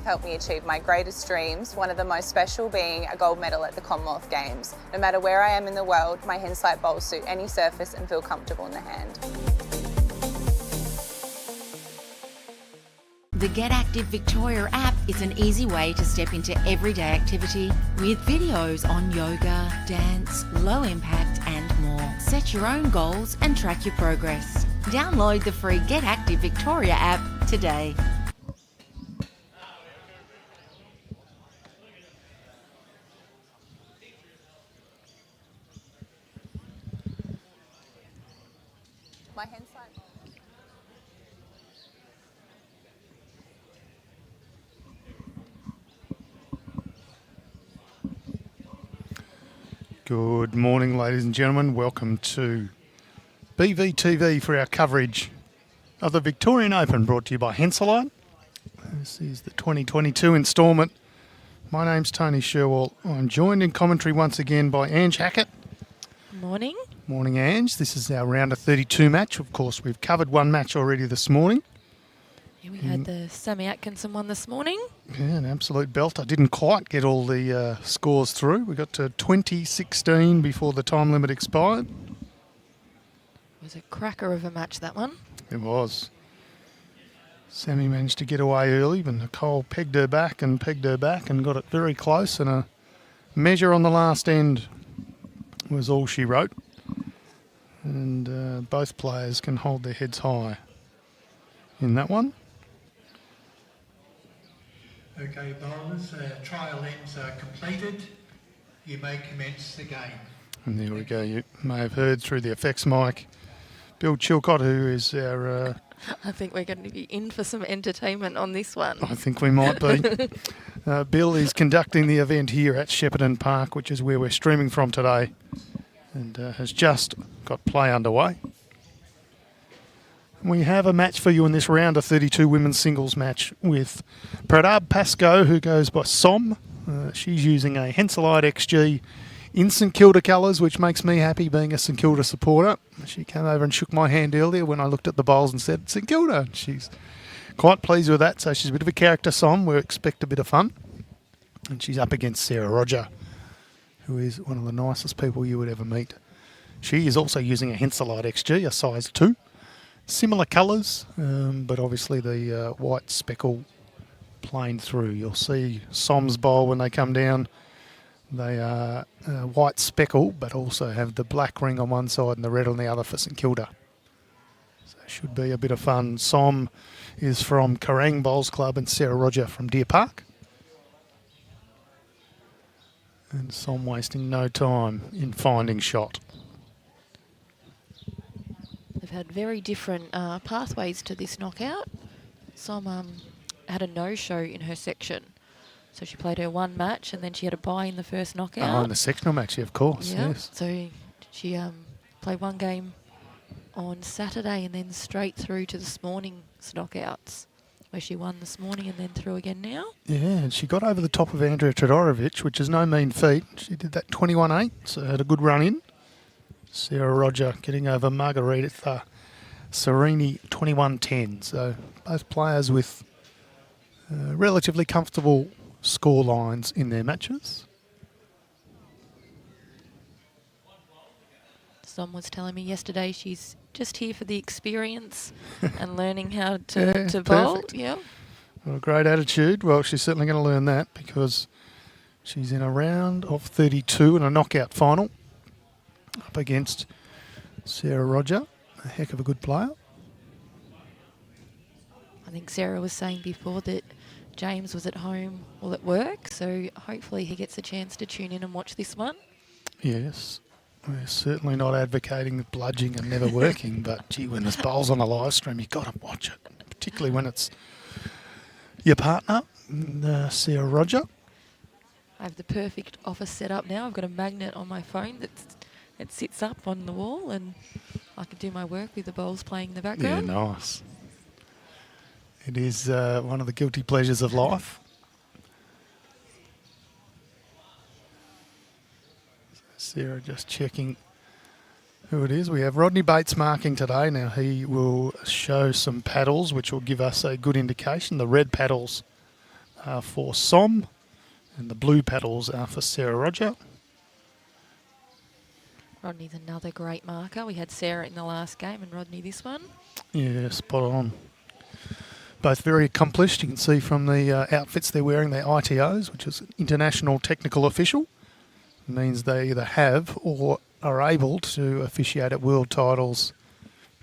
have helped me achieve my greatest dreams, one of the most special being a gold medal at the Commonwealth Games. No matter where I am in the world, my Hensolite bowls suit any surface and feel comfortable in the hand. The Get Active Victoria app is an easy way to step into everyday activity with videos on yoga, dance, low impact and more. Set your own goals and track your progress. Download the free Get Active Victoria app today. My Hensolite bowl. Good morning, ladies and gentlemen. Welcome to BVTV for our coverage of the Victorian Open, brought to you by Hensolite. This is the 2022 instalment. My name's Tony Sherwell. I'm joined in commentary once again by Ange Hackett. Morning. Morning, Ange. This is our round of 32 match. Of course, we've covered one match already this morning. Yeah, we had the Sammy Atkinson one this morning. Yeah, an absolute belter. Didn't quite get all the scores through. We got to 20-16 before the time limit expired. It was a cracker of a match, that one. It was. Sammy managed to get away early, but Nicole pegged her back and got it very close, and a measure on the last end was all she wrote. And both players can hold their heads high in that one. Okay, bowlers, trial ends are completed. You may commence the game. And there we go. You may have heard through the effects mic Bill Chilcott, who is our... I think we're going to be in for some entertainment on this one. I think we might be. Bill is conducting the event here at Shepparton Park, which is where we're streaming from today, and has just got play underway. We have a match for you in this round of 32 women's singles match with Pradab Pascoe, who goes by Som. She's using a Hensolite XG in St Kilda colours, which makes me happy being a St Kilda supporter. She came over and shook my hand earlier when I looked at the bowls and said, St Kilda. She's quite pleased with that, so she's a bit of a character, Som. We expect a bit of fun. And she's up against Sarah Roger, who is one of the nicest people you would ever meet. She is also using a Hensolite XG, a size 2. Similar colours, but obviously the white speckle planed through. You'll see Som's bowl when they come down. They are white speckle, but also have the black ring on one side and the red on the other for St Kilda. So it should be a bit of fun. Som is from Kerrang Bowls Club and Sarah Roger from Deer Park. And Som wasting no time in finding shot. They've had very different pathways to this knockout. Som had a no-show in her section. So she played her one match and then she had a bye in the first knockout. Oh, in the sectional match, yeah, of course, yeah. Yes. So she played one game on Saturday and then straight through to this morning's knockouts, where she won this morning and then through again now. Yeah, and she got over the top of Andrea Todorovic, which is no mean feat. She did that 21-8, so had a good run in. Sarah Roger getting over Margarita Serini 21-10. So both players with relatively comfortable score lines in their matches. Som was telling me yesterday she's just here for the experience and learning how to bowl. Perfect. Yeah. Well, a great attitude. Well, she's certainly going to learn that because she's in a round of 32 in a knockout final up against Sarah Roger, a heck of a good player. I think Sarah was saying before that James was at home or at work, so hopefully he gets a chance to tune in and watch this one. Yes. We're certainly not advocating the bludging and never working, but gee, when there's bowls on a live stream, you've got to watch it, particularly when it's your partner, Sarah Roger. I have the perfect office set up now. I've got a magnet on my phone that sits up on the wall, and I can do my work with the bowls playing in the Yeah, background. nice. It is one of the guilty pleasures of life. Sarah just checking who it is. We have Rodney Bates marking today. Now he will show some paddles which will give us a good indication. The red paddles are for Som, and the blue paddles are for Sarah Roger. Rodney's another great marker. We had Sarah in the last game and Rodney this one. Yeah, spot on. Both very accomplished. You can see from the outfits they're wearing, their ITOs, which is International Technical Official. It means they either have or are able to officiate at world titles,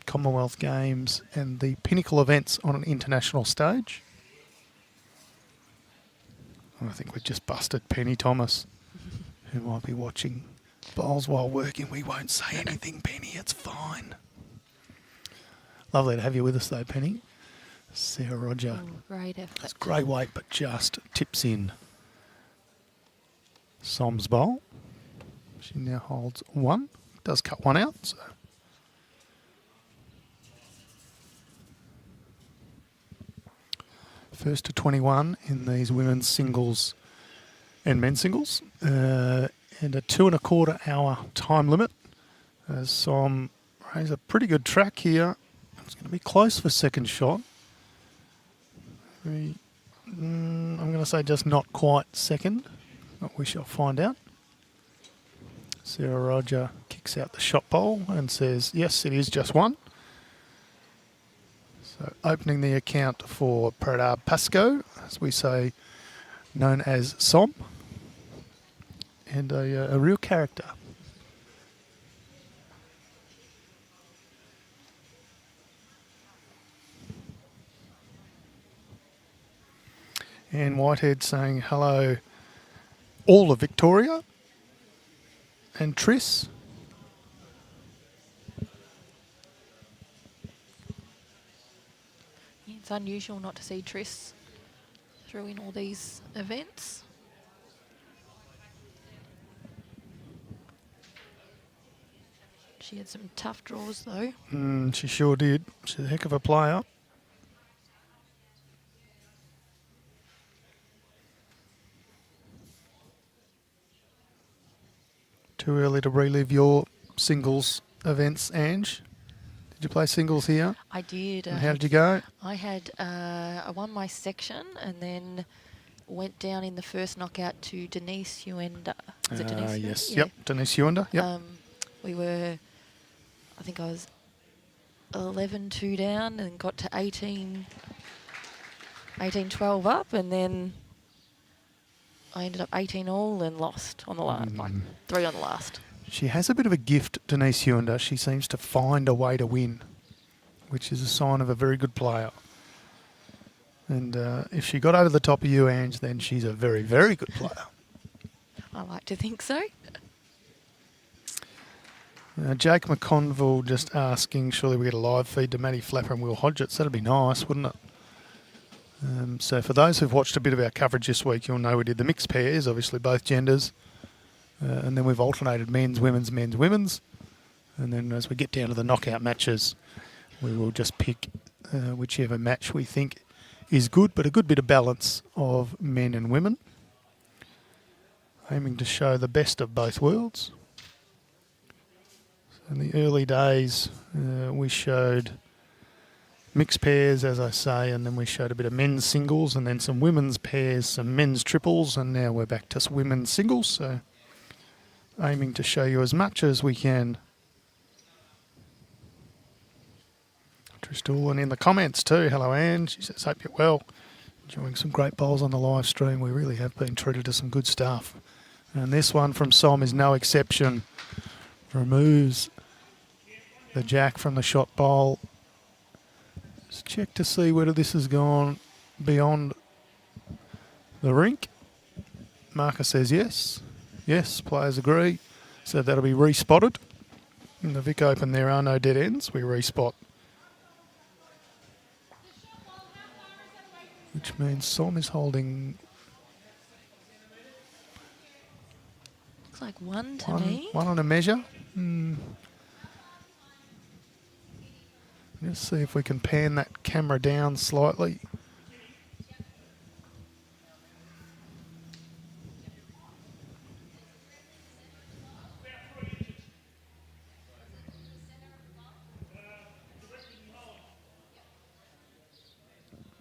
Commonwealth Games and the pinnacle events on an international stage. I think we've just busted Penny Thomas, who might be watching bowls while working. We won't say anything, Penny. It's fine. Lovely to have you with us, though, Penny. Sarah Roger. Oh, great effort. It's great weight, but just tips in. Som's bowl. She now holds 1. Does cut 1 out, so. First to 21 in these women's singles and men's singles. And a 2 1/4 hour time limit. Som has a pretty good track here. It's going to be close for second shot. I'm going to say just not quite second, but we shall find out. Sarah Roger kicks out the shot bowl and says, yes, it is just 1. So opening the account for Pradab Pascoe, as we say, known as Som, and a real character. And Whitehead saying hello all of Victoria and Triss. It's unusual not to see Triss through in all these events. She had some tough draws though. She sure did. She's a heck of a player. Too early to relive your singles events, Ange. Did you play singles here? I did. And how did you go? I had I won my section and then went down in the first knockout to Denise Uenda. Is it Denise? Yes. Yeah. Yep. Denise Uenda. Yep. We were, I think I was 11-2 down and got to 18-12 up, and then I ended up 18 all and lost on the last, like 3 on the last. She has a bit of a gift, Denise Uenda. She seems to find a way to win, which is a sign of a very good player. And if she got over the top of you, Ange, then she's a very, very good player. I like to think so. Jake McConville just asking, surely we get a live feed to Matty Flapper and Will Hodgetts. That'd be nice, wouldn't it? So for those who've watched a bit of our coverage this week, you'll know we did the mixed pairs, obviously both genders. And then we've alternated men's, women's, men's, women's. And then as we get down to the knockout matches, we will just pick whichever match we think is good, but a good bit of balance of men and women. Aiming to show the best of both worlds. In the early days, we showed mixed pairs, as I say, and then we showed a bit of men's singles and then some women's pairs, some men's triples, and now we're back to women's singles. So aiming to show you as much as we can. Tristan in the comments too. Hello, Anne. She says, hope you're well. Enjoying some great bowls on the live stream. We really have been treated to some good stuff. And this one from Som is no exception. Removes the jack from the shot bowl. Let's check to see whether this has gone beyond the rink. Marker says yes. Yes, players agree. So that'll be respotted. In the Vic Open there are no dead ends. We respot. Which means Som is holding... Looks like 1 to me. One on a measure. Let's see if we can pan that camera down slightly.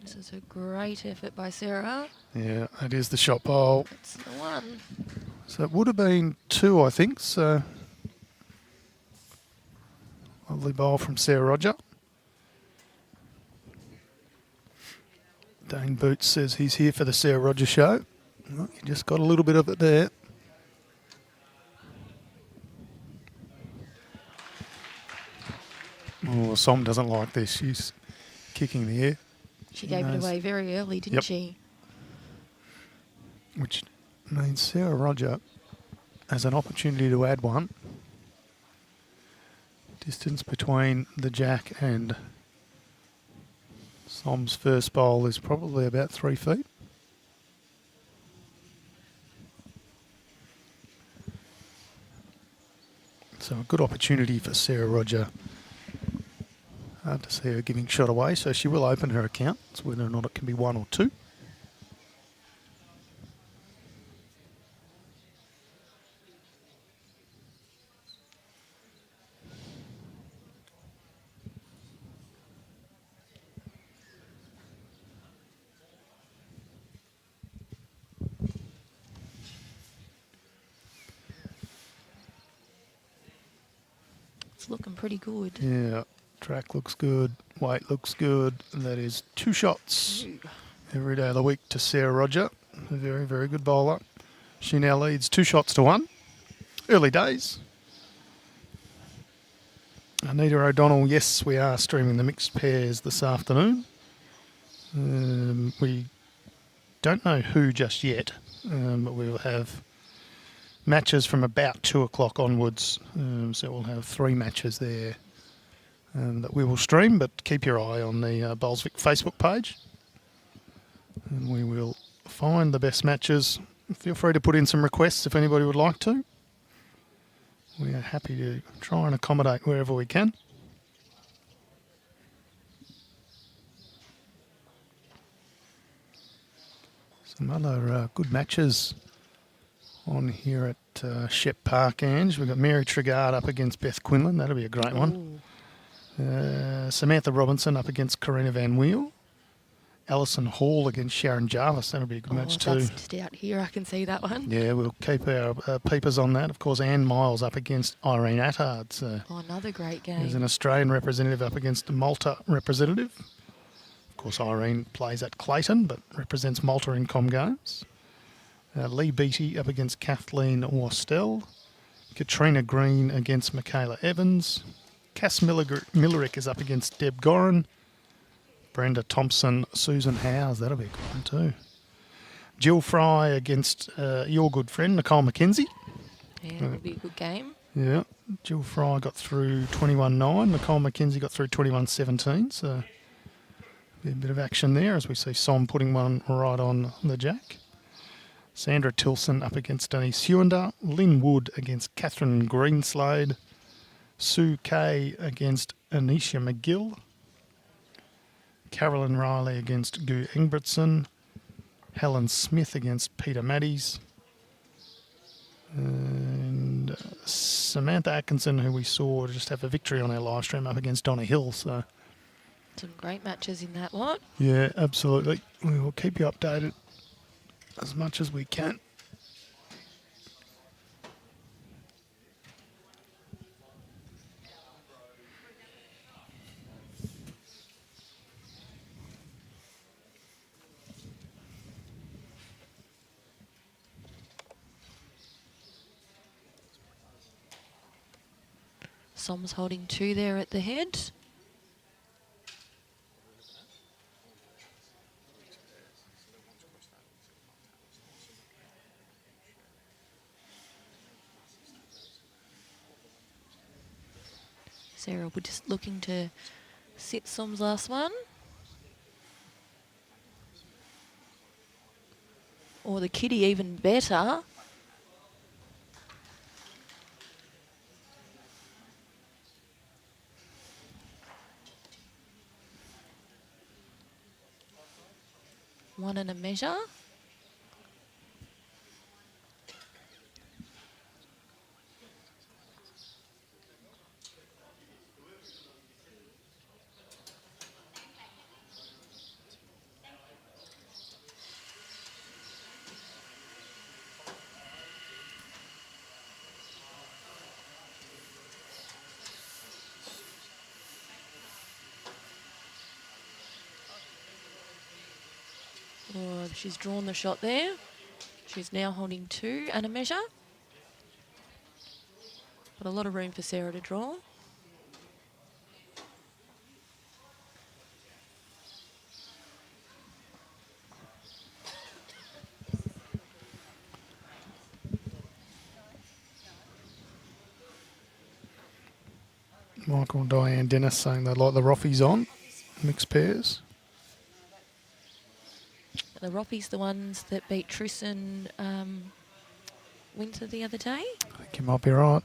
This is a great effort by Sarah. Yeah, it is the shot bowl. It's the one. So it would have been 2, I think. So lovely bowl from Sarah Roger. Dane Boots says he's here for the Sarah Roger show. Well, you just got a little bit of it there. Oh, Som doesn't like this. She's kicking the air. She gave it away very early, didn't Yep. she? Which means Sarah Roger has an opportunity to add one. Distance between the jack and Som's first bowl is probably about 3 feet. So a good opportunity for Sarah Roger. Hard to see her giving shot away, so she will open her account. It's whether or not it can be 1 or 2. It's looking pretty good. Yeah, track looks good, weight looks good. That is 2 shots every day of the week to Sarah Roger. A very, very good bowler. She now leads 2 shots to 1. Early days. Anita O'Donnell, yes, we are streaming the mixed pairs this afternoon. We don't know who just yet, but we will have matches from about 2 o'clock onwards. So we'll have 3 matches there that we will stream, but keep your eye on the Bowlsvic Facebook page. And we will find the best matches. Feel free to put in some requests if anybody would like to. We are happy to try and accommodate wherever we can. Some other good matches on here at Shep Park, Ange. We've got Mary Trigard up against Beth Quinlan. That'll be a great one. Samantha Robinson up against Karina Van Weel. Alison Hall against Sharon Jarvis. That'll be a good match too. That's just out here. I can see that one. Yeah, we'll keep our peepers on that. Of course, Anne Miles up against Irene Attard. So Oh, another great there's an game. Australian representative up against a Malta representative. Of course, Irene plays at Clayton, but represents Malta in Com Games. Lee Beattie up against Kathleen Wastel. Katrina Green against Michaela Evans. Cass Millerick is up against Deb Gorin. Brenda Thompson, Susan Howes. That'll be a good one too. Jill Fry against your good friend, Nicole McKenzie. Yeah, it'll be a good game. Yeah, Jill Fry got through 21-9. Nicole McKenzie got through 21-17. So be a bit of action there as we see Som putting one right on the jack. Sandra Tilson up against Denise Hewender. Lynn Wood against Catherine Greenslade. Sue Kay against Anisha McGill. Carolyn Riley against Gu Ingebrigtsen. Helen Smith against Peter Maddies. And Samantha Atkinson, who we saw just have a victory on our live stream, up against Donna Hill. So Some great matches in that lot. yeah, absolutely. We will keep you updated as much as we can. Som's holding 2 there at the head. Sarah, we're just looking to sit Som's last one. Or the kitty even better. One and a measure. Oh, she's drawn the shot there. She's now holding 2 and a measure. But a lot of room for Sarah to draw. Michael and Diane Dennis saying they like the Roffies on, mixed pairs. The Roppies, the ones that beat Truss and Winter the other day. I think you might be right.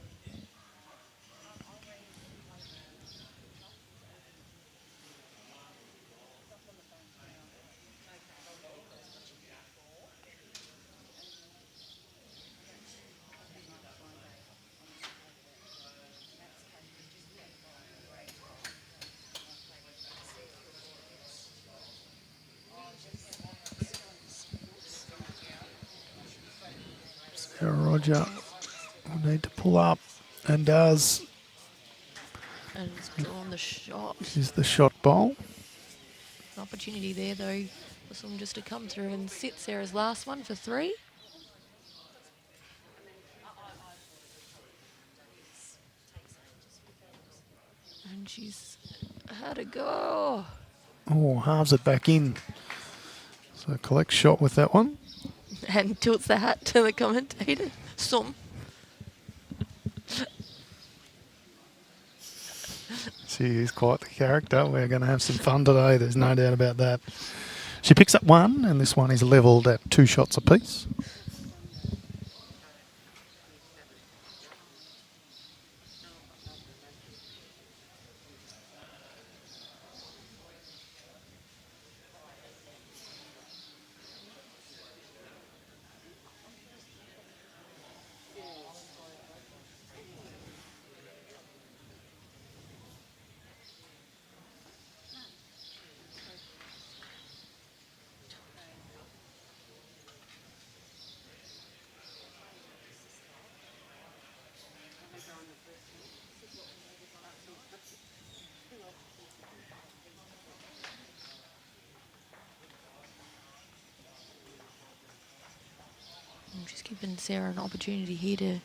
Sarah Roger will need to pull up and does. And has drawn the shot. Is the shot bowl. An opportunity there, though, for someone just to come through and sit Sarah's last one for 3. And she's had a go. Oh, halves it back in. So collect shot with that one. And tilts the hat to the commentator. Some. She is quite the character. We're going to have some fun today. There's no doubt about that. She picks up 1, and this one is levelled at 2 shots apiece. Just giving Sarah an opportunity here to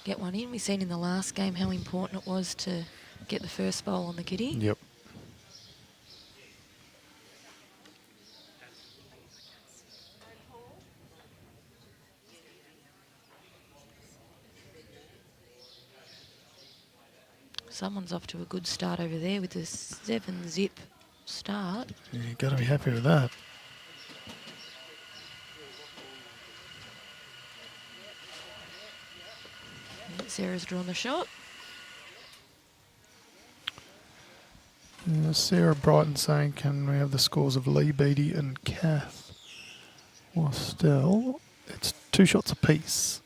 get one in. We've seen in the last game how important it was to get the first bowl on the kitty. Yep. Someone's off to a good start over there with a 7-zip start. Yeah, you've got to be happy with that. Sarah's drawn the shot. Sarah Brighton saying, can we have the scores of Lee Beattie and Kath Wastel? It's 2 shots apiece.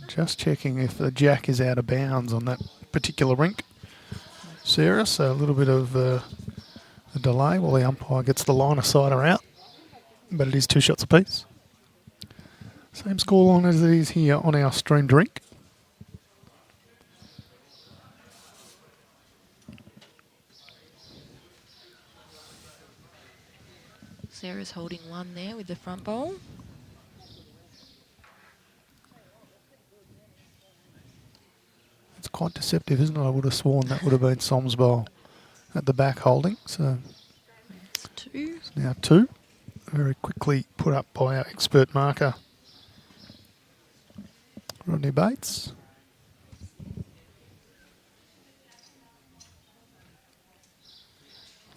Just checking if the jack is out of bounds on that particular rink. Sarah, so a little bit of a delay while the umpire gets the line of sighter out, but it is 2 shots apiece. Same scoreline as it is here on our streamed rink. Sarah's holding 1 there with the front bowl. It's quite deceptive, isn't it? I would have sworn that would have been Som's bowl at the back holding. So It's 2. it's now 2. Very quickly put up by our expert marker, Rodney Bates.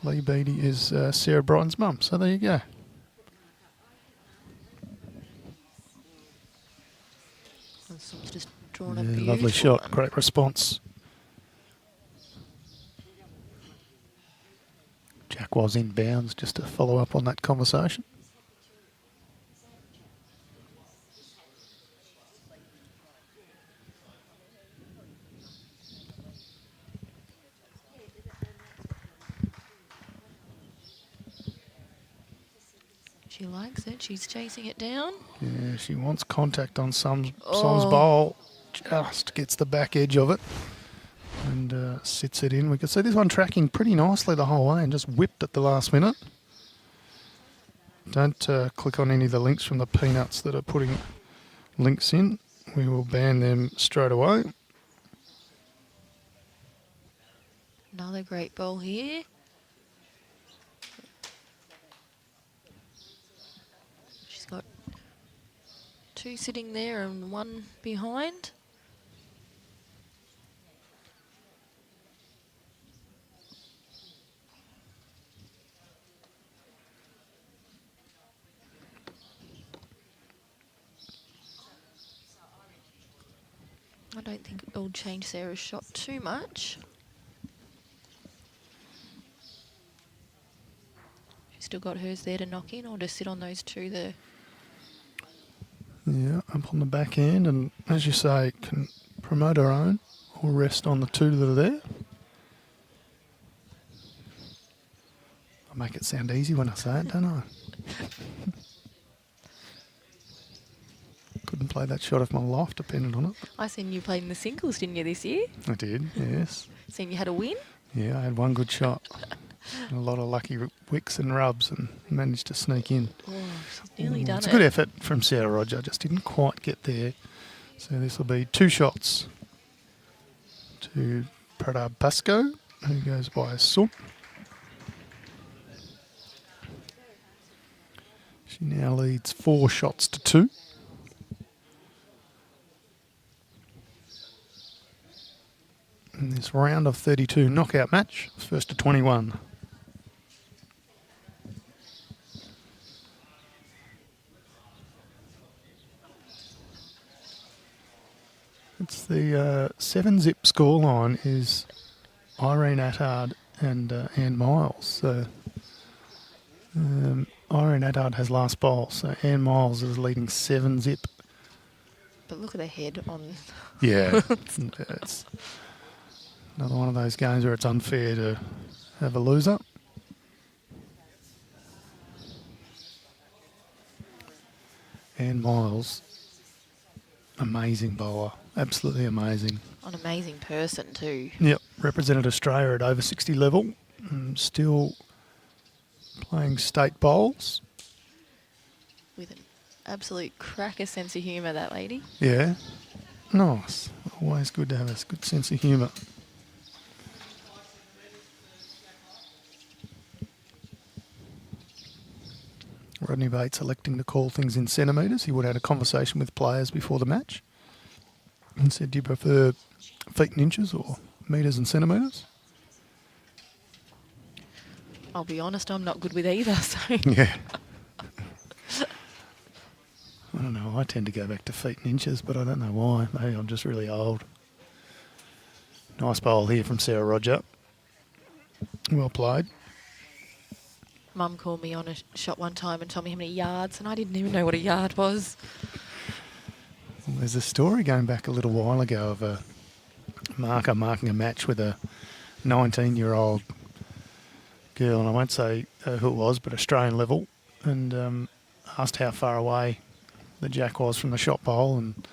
Lee Beattie is Sarah Brighton's mum, so there you go. And someone's just drawn a Yeah, beautiful lovely shot, one. great response. Jack was in bounds, just to follow up on that conversation. She She likes it. She's chasing it down. Yeah, she wants contact on Som's Oh. bowl. Just gets the back edge of it and sits it in. We could see this one tracking pretty nicely the whole way and just whipped at the last minute. Don't click on any of the links from the peanuts that are putting links in. We will ban them straight away. Another great ball here. She's got 2 sitting there and 1 behind. I don't think it'll change Sarah's shot too much. She's still got hers there to knock in, or just sit on those 2 there. Yeah, up on the back end, and as you say, can promote her own or rest on the 2 that are there. I make it sound easy when I say it, don't I? Couldn't play that shot if my life depended on it. I seen you played in the singles, didn't you, this year? I did, yes. Seen you had a win? Yeah, I had one good shot. And a lot of lucky wicks and rubs and managed to sneak in. Oh, she's nearly done It's it. a good effort from Sarah Roger, just didn't quite get there. So this will be 2 shots to Pradab Pascoe, who goes by Sum. She now leads 4 shots to 2. In this round of 32 knockout match, first to 21. It's the 7-zip scoreline is Irene Attard and Anne Miles. So Irene Attard has last bowl, so Anne Miles is leading 7-zip. But look at the head on. Yeah, it's another one of those games where it's unfair to have a loser. Anne Miles, amazing bowler, absolutely amazing. An amazing person too. Yep, represented Australia at over 60 level, still playing state bowls. With an absolute cracker sense of humour, that lady. Yeah, nice. Always good to have a good sense of humour. Rodney Bates electing to call things in centimetres. He would have had a conversation with players before the match and said, do you prefer feet and inches or metres and centimetres? I'll be honest, I'm not good with either, so. Yeah. I don't know, I tend to go back to feet and inches, but I don't know why. Maybe I'm just really old. Nice bowl here from Sarah Roger. Well played. Mum called me on a shot one time and told me how many yards, and I didn't even know what a yard was. Well, there's a story going back a little while ago of a marker marking a match with a 19-year-old girl, and I won't say who it was, but Australian level, and asked how far away the jack was from the shot bowl, and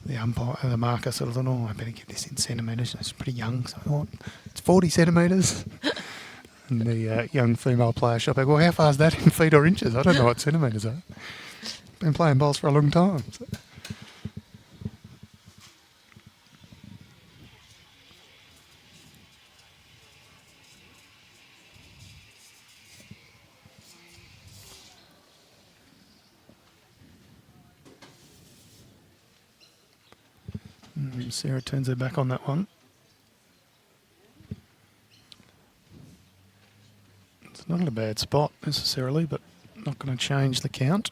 the umpire, the marker sort of thought, oh, I better get this in centimetres. It's pretty young, so I thought, it's 40 centimetres. And the young female player shot back, well, how far is that in feet or inches? I don't know what centimetres are. Been playing bowls for a long time. So. Sarah turns her back on that one. It's not in a bad spot necessarily, but not going to change the count.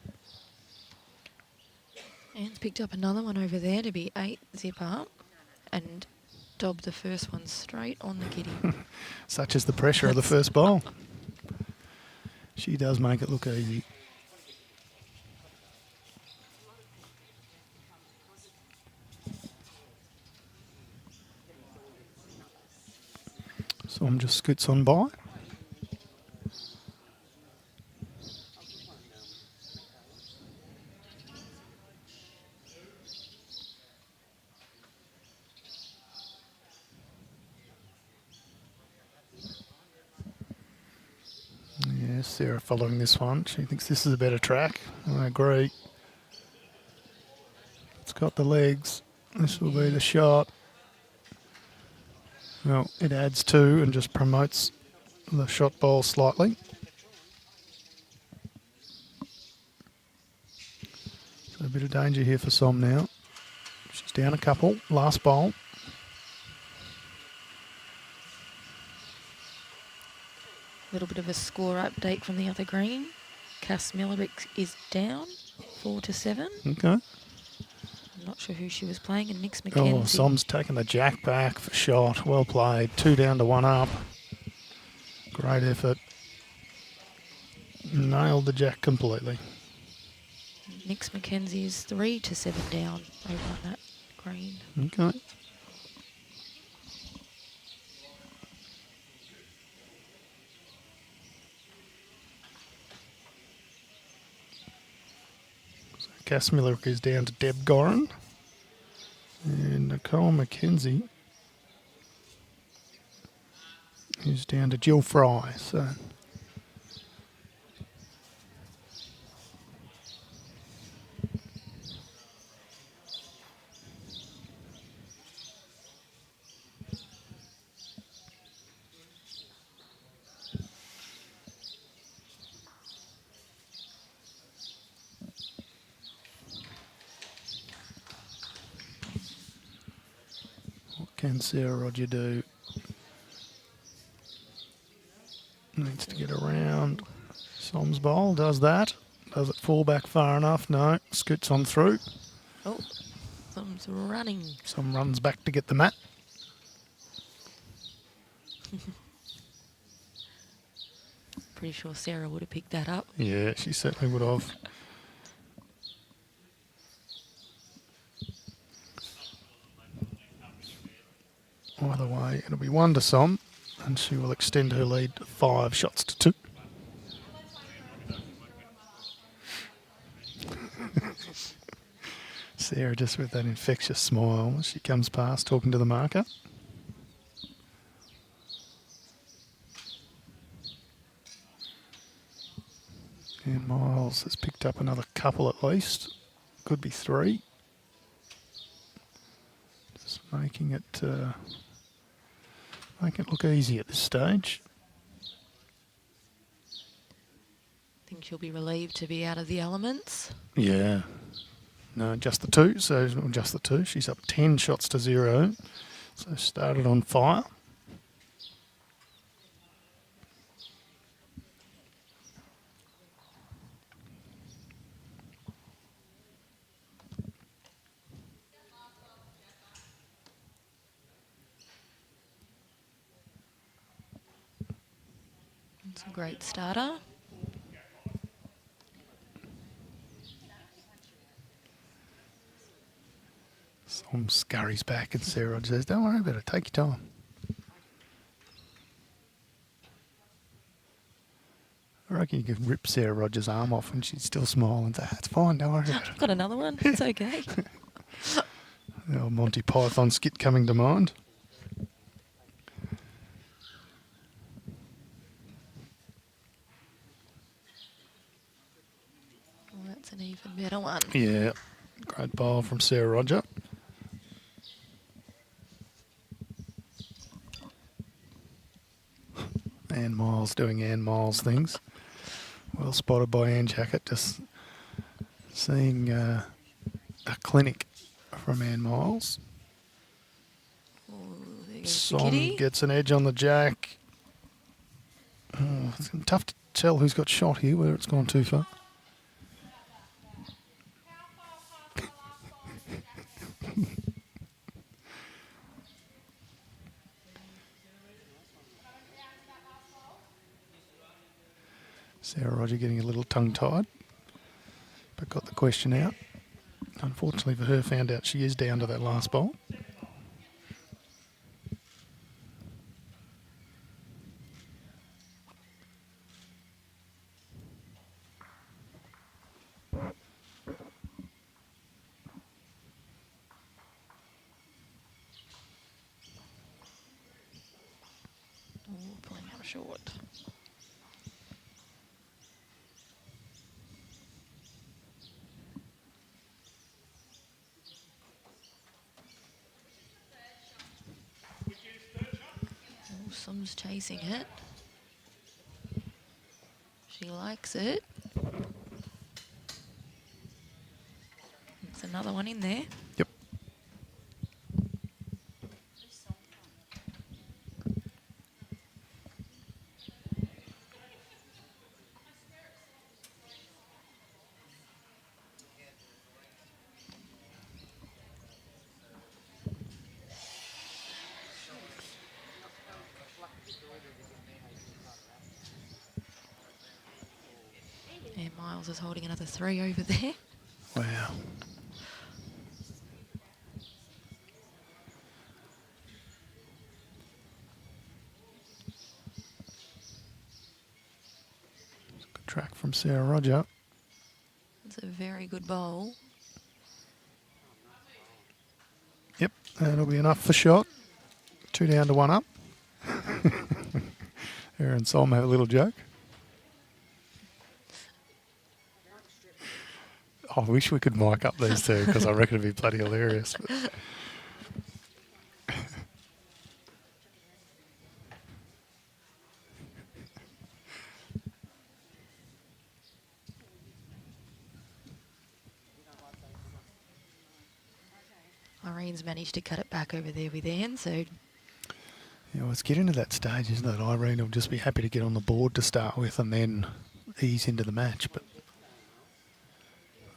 Anne's picked up another one over there to be 8 zip up and dobbed the first one straight on the kitty. Such is the pressure of the first bowl. She does make it look easy. So I'm just scoots on by. Sarah following this one. She thinks this is a better track. I agree. It's got the legs. This will be the shot. Well, it adds to and just promotes the shot ball slightly. So a bit of danger here for Som now. She's down a couple. Last bowl. A little bit of a score update from the other green. Cass Millerick is down 4-7. Okay. I'm not sure who she was playing, and Nix McKenzie. Oh, Som's taken the jack back for shot. Well played. 2 down to 1 up. Great effort. Nailed the jack completely. Nix McKenzie is 3-7 down over on that green. Okay. So Cass Miller is down to Deb Gorin. And Nicole McKenzie is down to Jill Fry. So what can Sarah Roger do? Needs to get around. Som's bowl does that. Does it fall back far enough? No. Scoots on through. Oh, Som's running. Some runs back to get the mat. Pretty sure Sarah would have picked that up. Yeah, she certainly would have. Either way, it'll be 1 to Som, and she will extend her lead to 5 shots to 2. Sarah just with that infectious smile as she comes past talking to the marker. And Miles has picked up another couple at least. Could be 3. Just making it look easy at this stage. Think she'll be relieved to be out of the elements. Yeah. No, just the 2. So just the 2. She's up 10 shots to 0. So started on fire. It's a great starter. Som scurries back and Sarah says, "Don't worry about it, take your time." I reckon you could rip Sarah Rogers' arm off and she'd still smile and say, "It's fine, don't worry about it." Got another one. It's okay. The old Monty Python skit coming to mind. Well, that's an even better one. Yeah, great bowl from Sarah Roger. Ann Miles doing Ann Miles things. Well spotted by Ann Jacket, just seeing a clinic from Ann Miles. Oh, there goes the Som kitty. gets an edge on the jack. Oh, it's tough to tell who's got shot here, whether it's gone too far. Sarah Roger getting a little tongue-tied, but got the question out. Unfortunately for her, found out she is down to that last bowl. Oh, pulling out short. chasing it. She likes it. There's another one in there. Yep. And Miles is holding another 3 over there. Wow. Good track from Sarah Roger. It's a very good bowl. Yep, that'll be enough for shot. 2 down to 1 up. Her and Sol have a little joke. I wish we could mic up these two because I reckon it'd be bloody hilarious. But Irene's managed to cut it back over there with Anne, so you know, it's getting to that stage, isn't it? Irene will just be happy to get on the board to start with and then ease into the match. But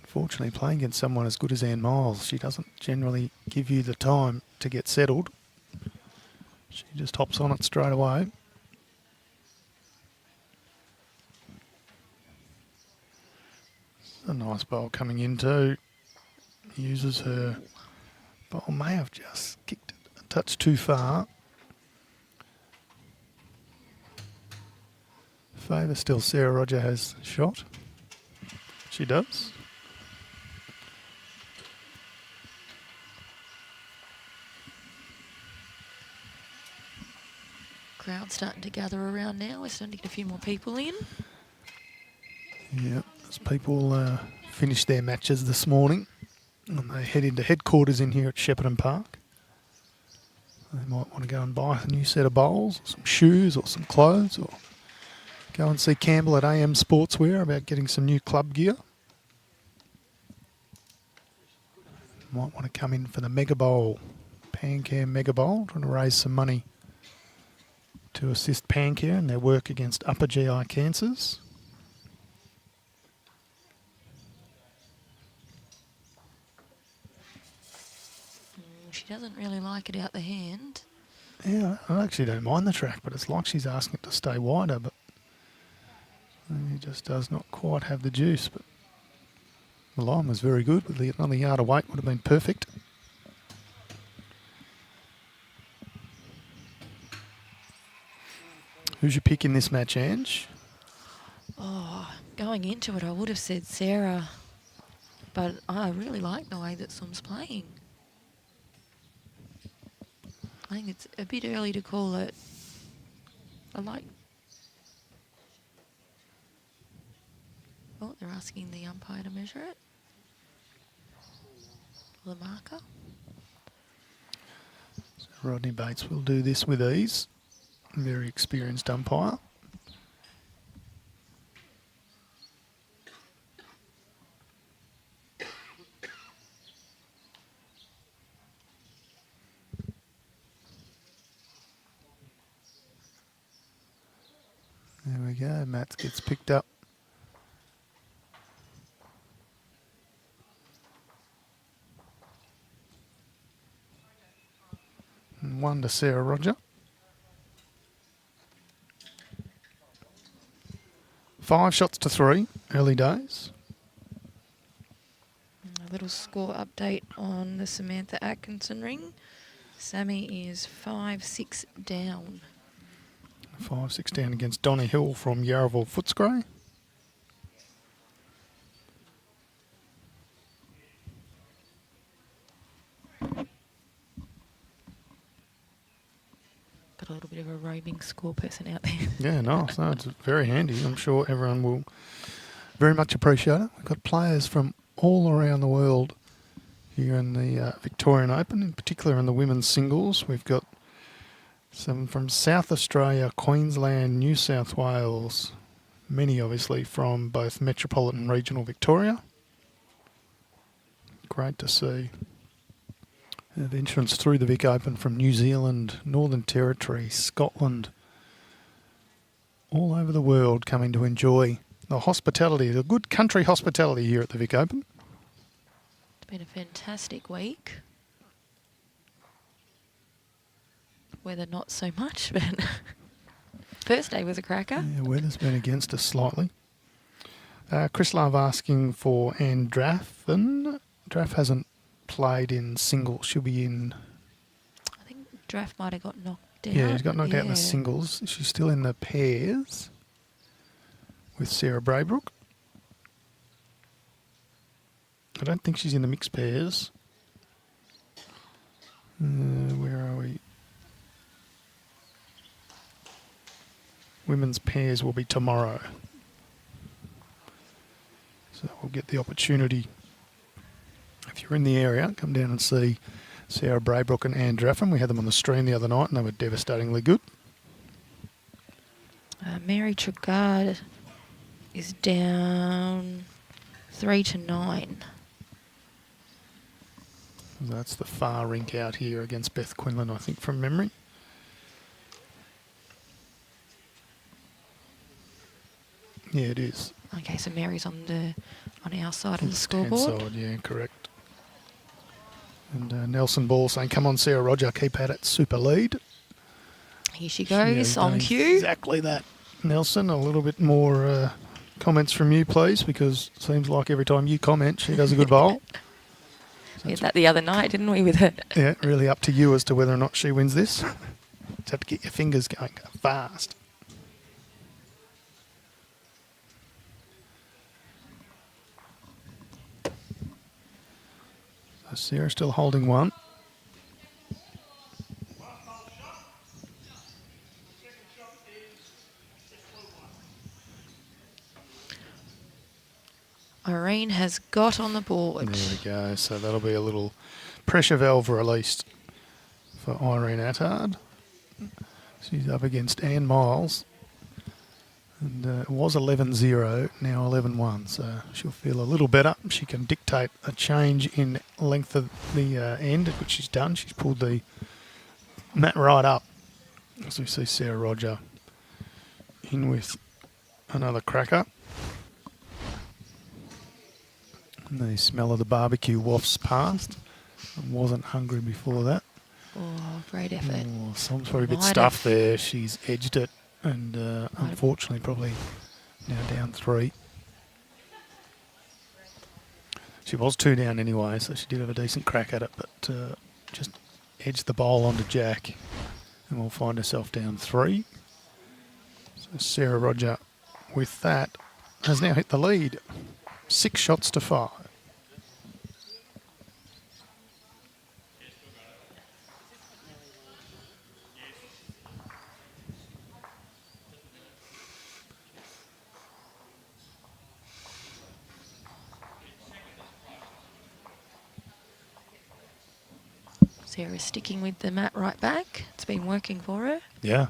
unfortunately, playing against someone as good as Anne Miles, she doesn't generally give you the time to get settled. She just hops on it straight away. A nice bowl coming in too. Uses her bowl, may have just kicked it a touch too far. Favour still Sarah Roger has shot. She does. crowd starting to gather around now. We're starting to get a few more people in. Yeah, as people finish their matches this morning and they head into headquarters in here at Shepparton Park. They might want to go and buy a new set of bowls, some shoes or some clothes, or go and see Campbell at AM Sportswear about getting some new club gear. Might want to come in for the Mega Bowl, Pancare Mega Bowl, trying to raise some money to assist Pancare in their work against upper GI cancers. She doesn't really like it out the hand. Yeah, I actually don't mind the track, but it's like she's asking it to stay wider, but he just does not quite have the juice. But the line was very good. With another yard of weight would have been perfect. Who's your pick in this match, Ange? Oh, going into it, I would have said Sarah, but I really like the way that Sum's playing. I think it's a bit early to call it. I like. Oh, they're asking the umpire to measure it. The marker. So Rodney Bates will do this with ease. Very experienced umpire. There we go, Mats gets picked up. And 1 to Sarah Roger. 5 shots to 3, early days. A little score update on the Samantha Atkinson ring. Sammy is 5-6 down. 5-6 down against Donny Hill from Yarraville Footscray. Got a little bit of a roving score person out there. Yeah, nice. No, it's very handy. I'm sure everyone will very much appreciate it. We've got players from all around the world here in the Victorian Open, in particular in the women's singles. We've got Some from South Australia, Queensland, New South Wales. Many obviously from both metropolitan and regional Victoria. Great to see. The entrance through the Vic Open from New Zealand, Northern Territory, Scotland, all over the world coming to enjoy the hospitality, the good country hospitality here at the Vic Open. It's been a fantastic week. Weather not so much, but first day was a cracker. Yeah, weather's been against us slightly. Chris Love asking for Anne Draffen. Draff hasn't played in singles. She'll be in... I think Draft might have got knocked out. Yeah, she's got knocked out in the Yeah. singles. She's still in the pairs with Sarah Braybrook. I don't think she's in the mixed pairs. Where are we? Women's pairs will be tomorrow. So we'll get the opportunity. If you're in the area, come down and see Sarah Braybrook and Anne Draffen. We had them on the stream the other night and they were devastatingly good. Mary Trugard is down 3-9. That's the far rink out here against Beth Quinlan, I think, from memory. Yeah, it is. Okay, so Mary's on our side of the Left-hand scoreboard. side, yeah, correct. And Nelson Ball saying, come on, Sarah Roger, keep at it, super lead. Here she Yeah, goes on doing cue. Exactly that. Nelson, a little bit more comments from you, please, because it seems like every time you comment, she does a good bowl. We had that the other night, didn't we, with her? Yeah, really up to you as to whether or not she wins this. Just have to get your fingers going fast. So Sarah still holding one. Irene has got on the board. There we go. So that'll be a little pressure valve released for Irene Attard. She's up against Anne Miles. And it was 11-0, now 11-1. So she'll feel a little better. She can dictate a change in length of the end, which she's done. She's pulled the mat right up. As we see Sarah Roger in with another cracker. And the smell of the barbecue wafts past. I wasn't hungry before that. Oh, great effort. Oh, Som's probably a bit Might stuffed have- there. She's edged it and unfortunately probably now down 3. She was 2 down anyway, so she did have a decent crack at it, but just edged the bowl onto Jack and will find herself down 3. So Sarah Roger with that has now hit the lead. 6 shots to 5. Sarah's sticking with the mat right back. It's been working for her. Yeah.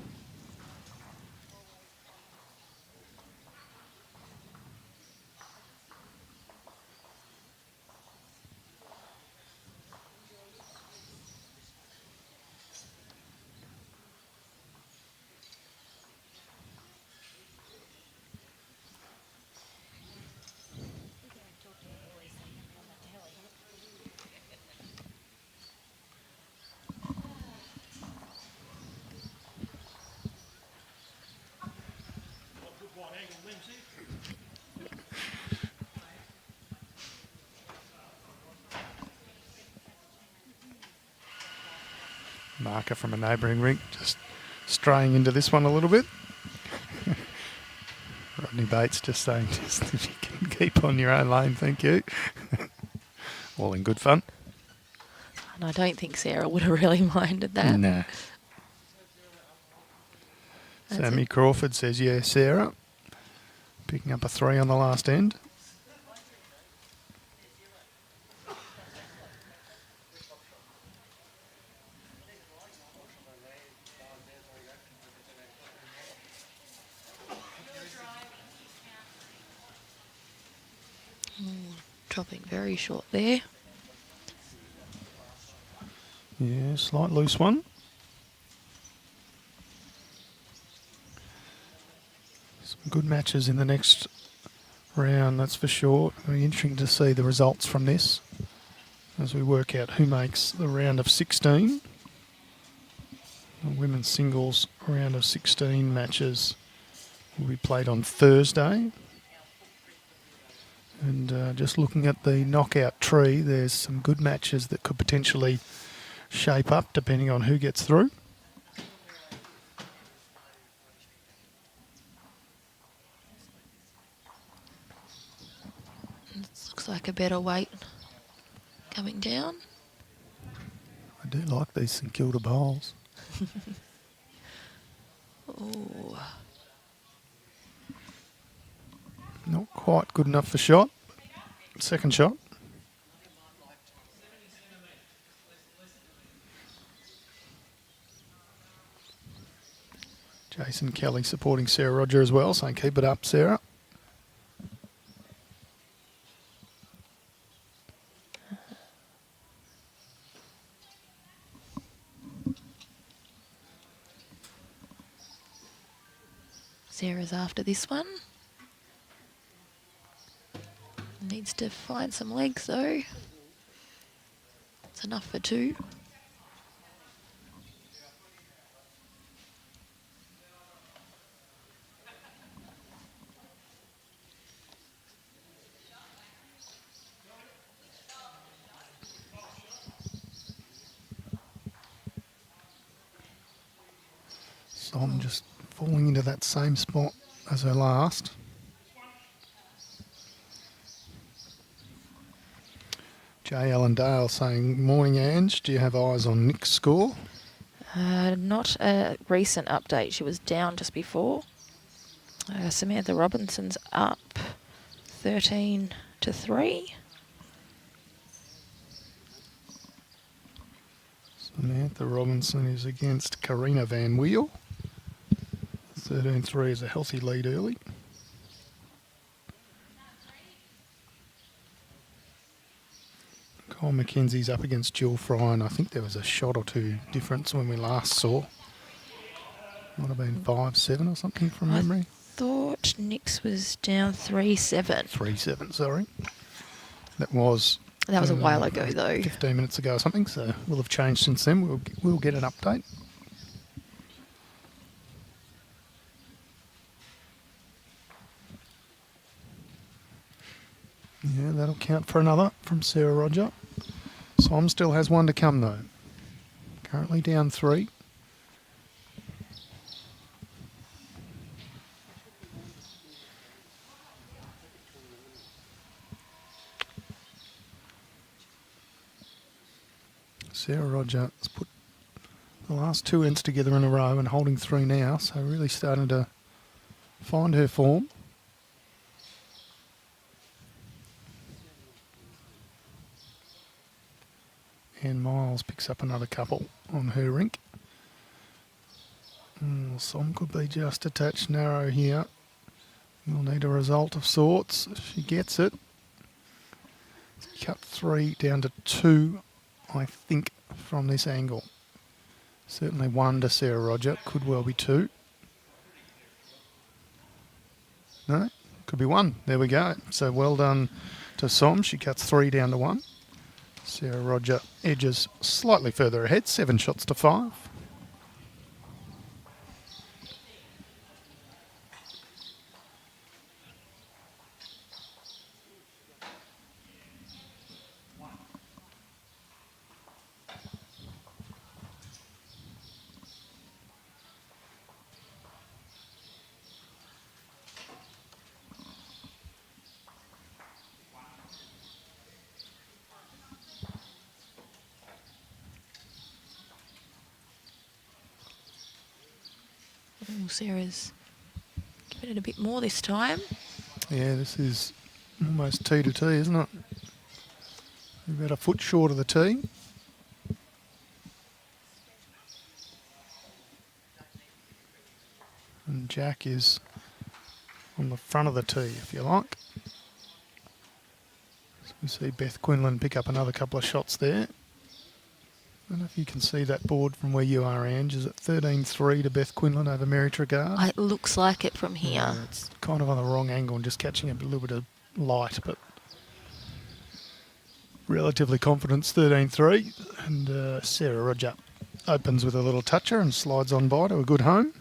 Marker from a neighbouring rink, just straying into this one a little bit. Rodney Bates just saying, just if you can keep on your own lane, thank you. All in good fun. And I don't think Sarah would have really minded that. No. That's Sammy it. Crawford says, yeah, Sarah. Picking up a 3 on the last end. Dropping very short there. Yeah, slight loose one. Some good matches in the next round, that's for sure. It'll be interesting to see the results from this as we work out who makes the round of 16. The women's singles round of 16 matches will be played on Thursday. And just looking at the knockout tree, there's some good matches that could potentially shape up depending on who gets through. Looks like a better weight coming down. I do like these St Kilda bowls. Oh, Not quite good enough for shot. Second shot. Jason Kelly supporting Sarah Roger as well, saying keep it up, Sarah. Sarah's after this one. Needs to find some legs though. It's enough for two. So I'm just falling into that same spot as her last. J. Ellen Dale saying, morning Ange, do you have eyes on Nick's score? Not a recent update. She was down just before. Samantha Robinson's up 13-3. Samantha Robinson is against Karina Van Weel. 13-3 is a healthy lead early. Cole McKenzie's up against Jill Fry, and I think there was a shot or two difference when we last saw. Might have been 5-7 or something from memory. Thought Nix was down 3-7. 3-7, sorry. That was A while ago though. 15 minutes ago or something, so will have changed since then. We'll get an update. Yeah, that'll count for another from Sarah Roger. Som still has one to come though. Currently down 3. Sarah Roger has put the last 2 ends together in a row and holding 3 now, so really starting to find her form. And Miles picks up another couple on her rink. Som could be just a touch narrow here. We'll need a result of sorts. She gets it. Cut 3 down to 2, I think, from this angle. Certainly 1 to Sarah Roger. Could well be 2. No, could be 1. There we go. So well done to Som. She cuts 3 down to 1. Sarah Roger edges slightly further ahead, 7 shots to 5. Sarah's giving it a bit more this time. Yeah, this is almost tee to tee, isn't it? About a foot short of the tee. And Jack is on the front of the tee, if you like. So You see Beth Quinlan pick up another couple of shots there. I don't know if you can see that board from where you are, Ange. Is it 13-3 to Beth Quinlan over Mary Trigard? It looks like it from here. Yeah, it's kind of on the wrong angle and just catching a little bit of light, but relatively confident 13-3. And Sarah Roger opens with a little toucher and slides on by to a good home.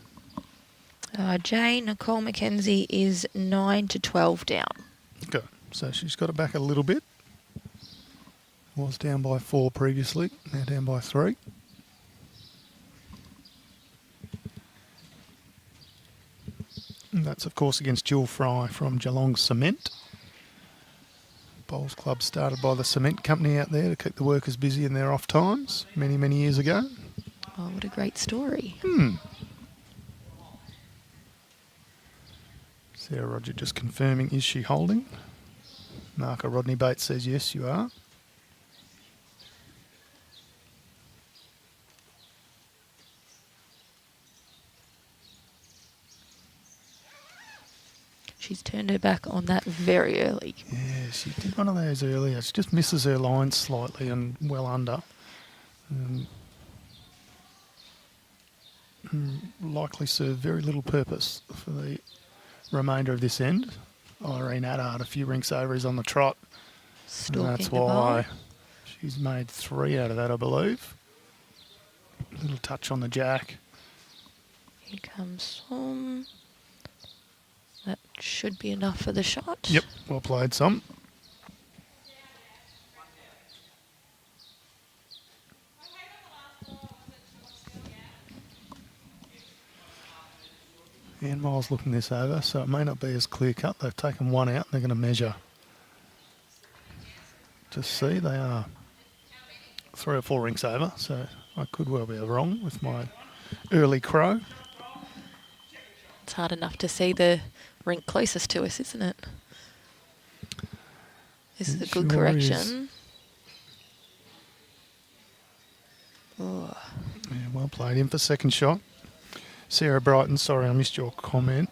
Nicole McKenzie is 9-12 down. Good. So she's got it back a little bit. Was down by 4 previously, now down by 3. And that's, of course, against Jill Fry from Geelong Cement. Bowls Club started by the cement company out there to keep the workers busy in their off times many, many years ago. Oh, what a great story. Sarah Roger just confirming, is she holding? Marker Rodney Bates says, yes, you are. She's turned her back on that very early. Yeah, she did one of those earlier. She just misses her line slightly and well under. Likely serve very little purpose for the remainder of this end. Irene Addard, a few rinks over, is on the trot. Stalking And that's the ball. why she's made 3 out of that, I believe. Little touch on the jack. Here comes Som. That should be enough for the shot. Yep, well played, Som. Ian Miles looking this over, so it may not be as clear cut. They've taken one out and they're going to measure. Just see, they are 3 or 4 rinks over, so I could well be wrong with my early crow. It's hard enough to see the rink closest to us, isn't it? This is a It good sure correction. is. Oh. Yeah, well played. In for second shot. Sarah Brighton, sorry I missed your comment.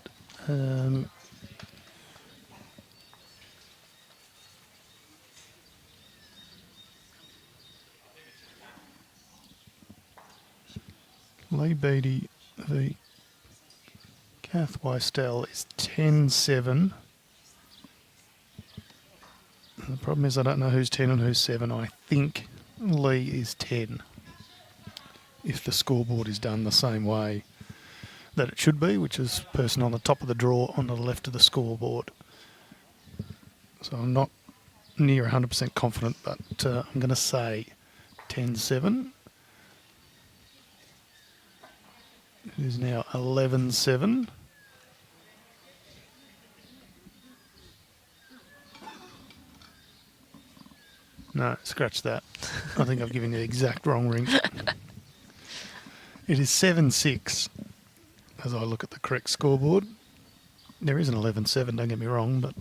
Lee Beattie v Kath Wystel is 10-7. The problem is I don't know who's 10 and who's 7. I think Lee is 10. If the scoreboard is done the same way that it should be, which is person on the top of the draw on the left of the scoreboard. So I'm not near 100% confident, but I'm going to say 10-7. It is now 11-7. No, scratch that. I think I've given you the exact wrong ring. It is 7-6 as I look at the correct scoreboard. There is an 11-7, don't get me wrong, but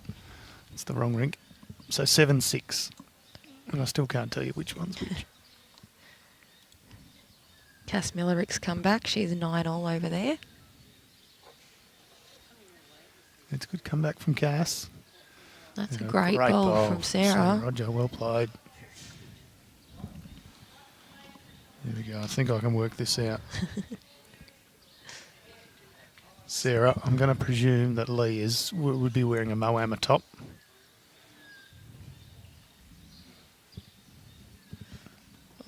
it's the wrong rink. So 7-6. And I still can't tell you which one's which. Cass Millerick's come back. She's 9-all over there. It's a good comeback from Cass. That's Yeah, a great bowl from Sarah. Roger, well played. There we go. I think I can work this out. Sarah, I'm going to presume that Lee would be wearing a Moama top.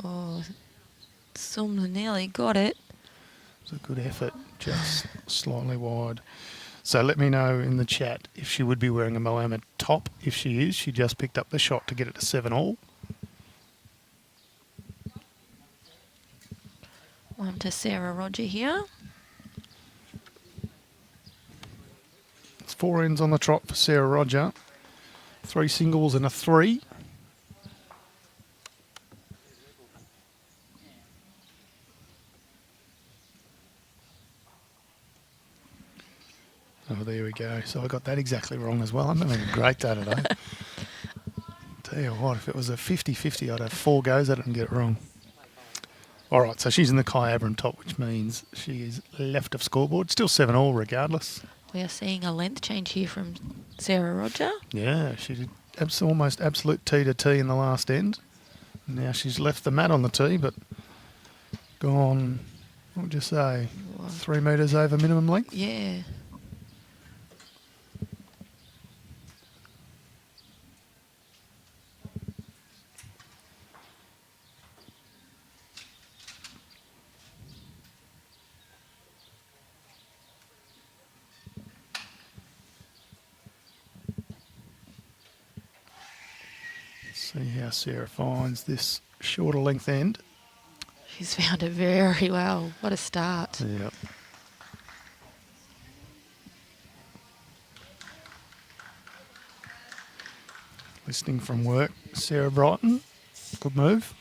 Oh, Sum's nearly got it. It's a good effort, just slightly wide. So let me know in the chat if she would be wearing a Moama top. If she is, she just picked up the shot to get it to 7-all. One to Sarah Roger here. It's 4 ends on the trot for Sarah Roger. 3 singles and a 3. Oh, there we go. So I got that exactly wrong as well. I'm having a great day today. Tell you what, if it was a 50-50, I'd have 4 goes at it and get it wrong. All right, so she's in the Kai Abram top, which means she is left of scoreboard. Still 7-all regardless. We are seeing a length change here from Sarah Roger. Yeah, she did almost absolute tee to tee in the last end. Now she's left the mat on the tee, but gone, what would you say, 3 metres over minimum length? Yeah. See how Sarah finds this shorter length end. She's found it very well. What a start. Yep. Listening from work, Sarah Brighton. Good move.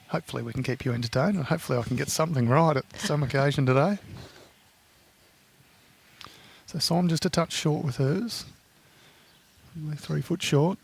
Hopefully we can keep you entertained and hopefully I can get something right at some occasion today. So Simon just a touch short with hers. Only 3 foot short.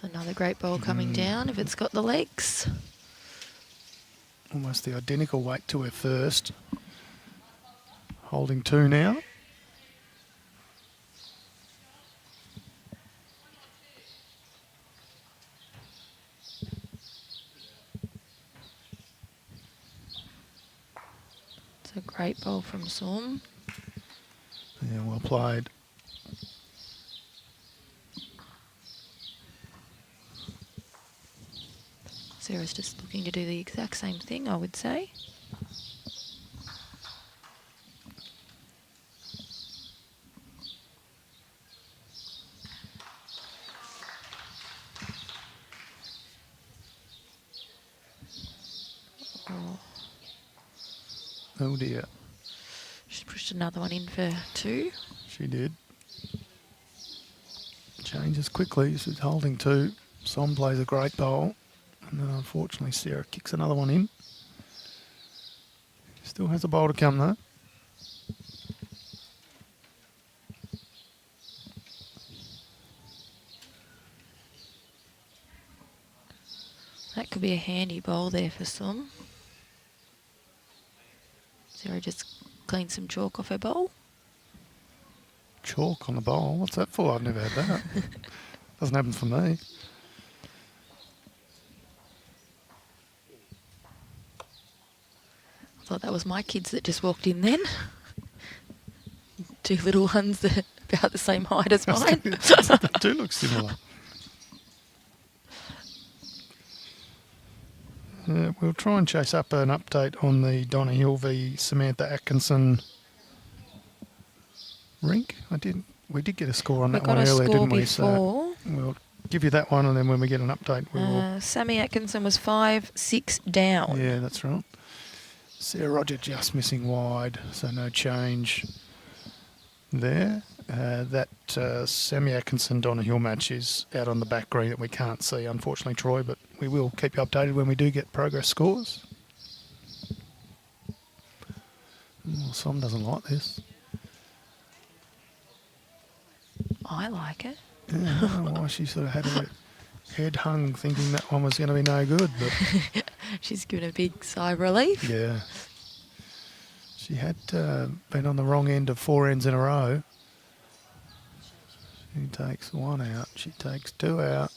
Another great ball coming down if it's got the legs. Almost the identical weight to her first. Holding 2 now. It's a great ball from Som. Yeah, well played. Sarah's just looking to do the exact same thing, I would say. Oh dear. She pushed another one in for 2. She did. Changes quickly. She's holding 2. Som plays a great bowl. And then unfortunately Sarah kicks another one in. Still has a bowl to come though. That could be a handy bowl there for Som. Sarah just cleaned some chalk off her bowl. Chalk on the bowl? What's that for? I've never had that. Doesn't happen for me. I thought that was my kids that just walked in then. 2 little ones that are about the same height as mine. They do look similar. We'll try and chase up an update on the Donna Hill v Samantha Atkinson rink. We did get a score on that one earlier, didn't we? So we'll give you that one, and then when we get an update, we will. Sammy Atkinson was 5-6 down. Yeah, that's right. Sarah Roger just missing wide, so no change there. That Sammy Atkinson Donna Hill match is out on the back green that we can't see, unfortunately, Troy, but we will keep you updated when we do get progress scores. Oh, Som doesn't like this. I like it. Yeah, I don't know why she sort of had her head hung thinking that one was going to be no good, but She's given a big sigh of relief. yeah. She had been on the wrong end of 4 ends in a row. She takes 1 out. She takes 2 out.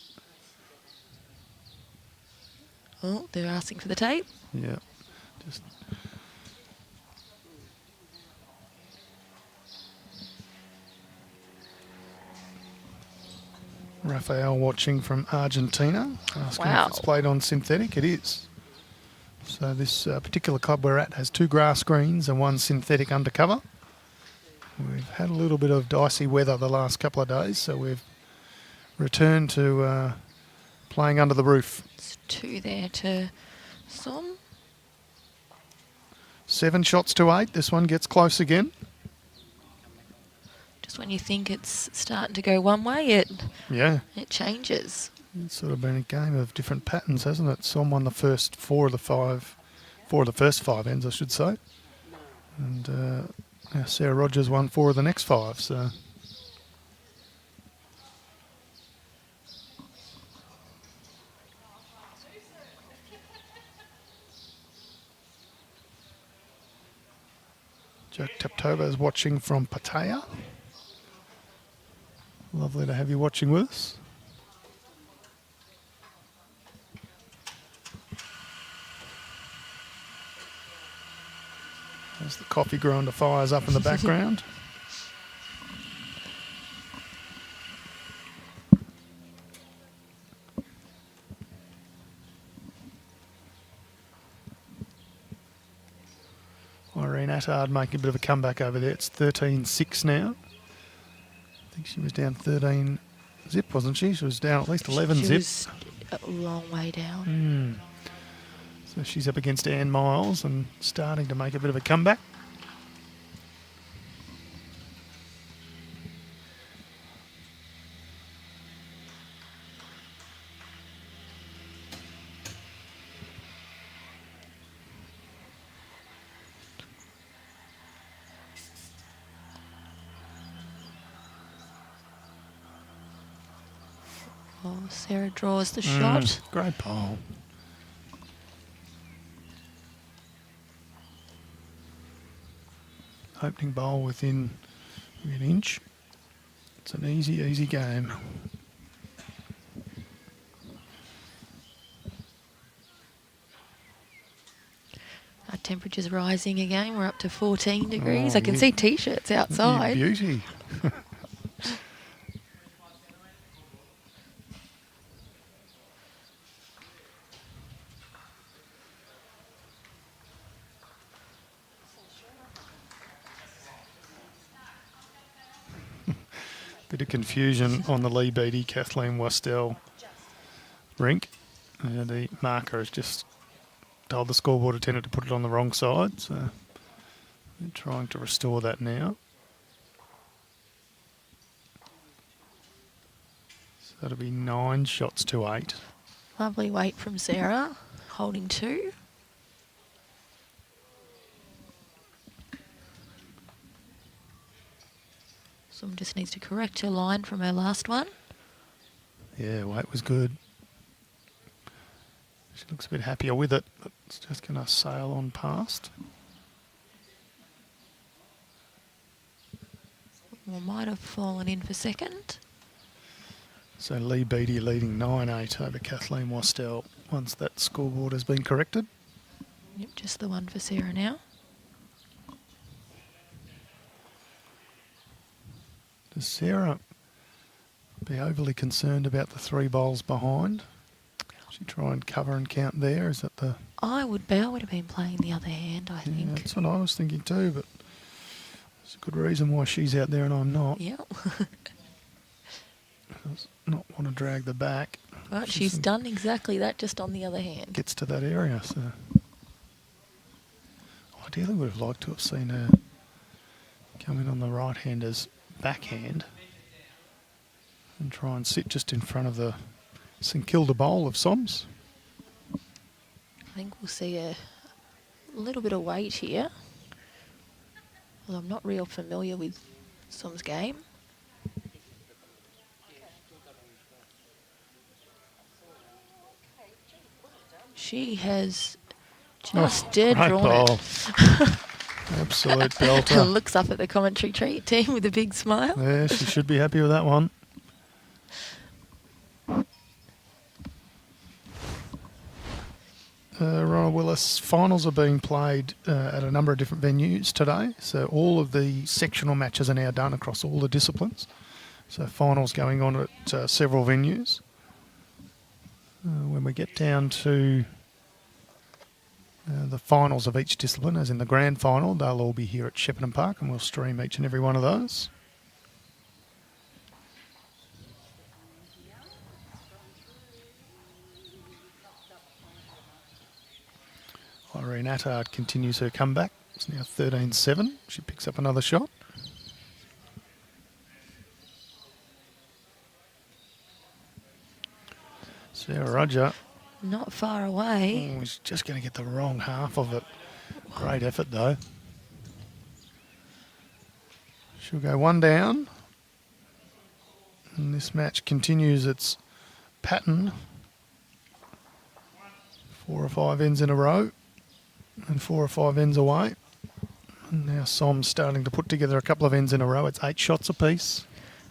Oh, they're asking for the tape. Yeah. Just Rafael watching from Argentina, asking Wow. if it's played on synthetic. It is. So this particular club we're at has 2 grass greens and 1 synthetic undercover. We've had a little bit of dicey weather the last couple of days, so we've returned to playing under the roof. It's 2 there to Som. 7 shots to 8. This one gets close again. Just when you think it's starting to go one way, it Yeah. changes. It's sort of been a game of different patterns, hasn't it? Som won the first four of the first five ends, I should say. And Sarah Rogers won 4 of the next 5, so... Jack Taptova is watching from Pattaya. Lovely to have you watching with us. There's the coffee grinder fires up in the background. Irene Attard making a bit of a comeback over there. It's 13-6 now. I think she was down 13 zip, wasn't she? She was down at least 11 She zip. was a long way down. So she's up against Anne Miles and starting to make a bit of a comeback. Oh, Sarah draws the shot. Great bowl. Opening bowl within an inch. It's an easy game. Our temperature's rising again. We're up to 14 degrees. Oh, I can you- see T-shirts outside. You beauty. Bit of confusion on the Lee Beattie Kathleen Westell rink. The marker has just told the scoreboard attendant to put it on the wrong side, so they're trying to restore that now. So that'll be 9 shots to 8. Lovely weight from Sarah, holding 2. Someone just needs to correct her line from her last one. Yeah, weight was good. She looks a bit happier with it, but it's just going to sail on past. Well, might have fallen in for second. So Lee Beattie leading 9-8 over Kathleen Westell once that scoreboard has been corrected. Yep, just the one for Sarah now. Does Sarah be overly concerned about the 3 bowls behind? She try and cover and count there? Is that the... I would have been playing the other hand, I Yeah, think. that's what I was thinking too, but there's a good reason why she's out there and I'm not. Yep. Does not want to drag the back. Right, she's done exactly that, just on the other hand. Gets to that area, so... Ideally would have liked to have seen her come in on the right-hander's backhand and try and sit just in front of the St Kilda bowl of Soms. I think we'll see a little bit of weight here. Well, I'm not real familiar with Som's game. She has just dead Great drawn bowl. it. Absolute And belter. looks up at the commentary team with a big smile. Yeah, she should be happy with that one. Ronald Willis, finals are being played at a number of different venues today. So all of the sectional matches are now done across all the disciplines. So finals going on at several venues. When we get down to the finals of each discipline, as in the grand final, they'll all be here at Shepparton Park and we'll stream each and every one of those. Irene Attard continues her comeback. It's now 13-7. She picks up another shot. Sarah Roger. Not far away. Oh, he's just going to get the wrong half of it. Great effort, though. She'll go one down. And this match continues its pattern. 4 or 5 ends in a row. And 4 or 5 ends away. And now Som's starting to put together a couple of ends in a row. It's 8 shots apiece.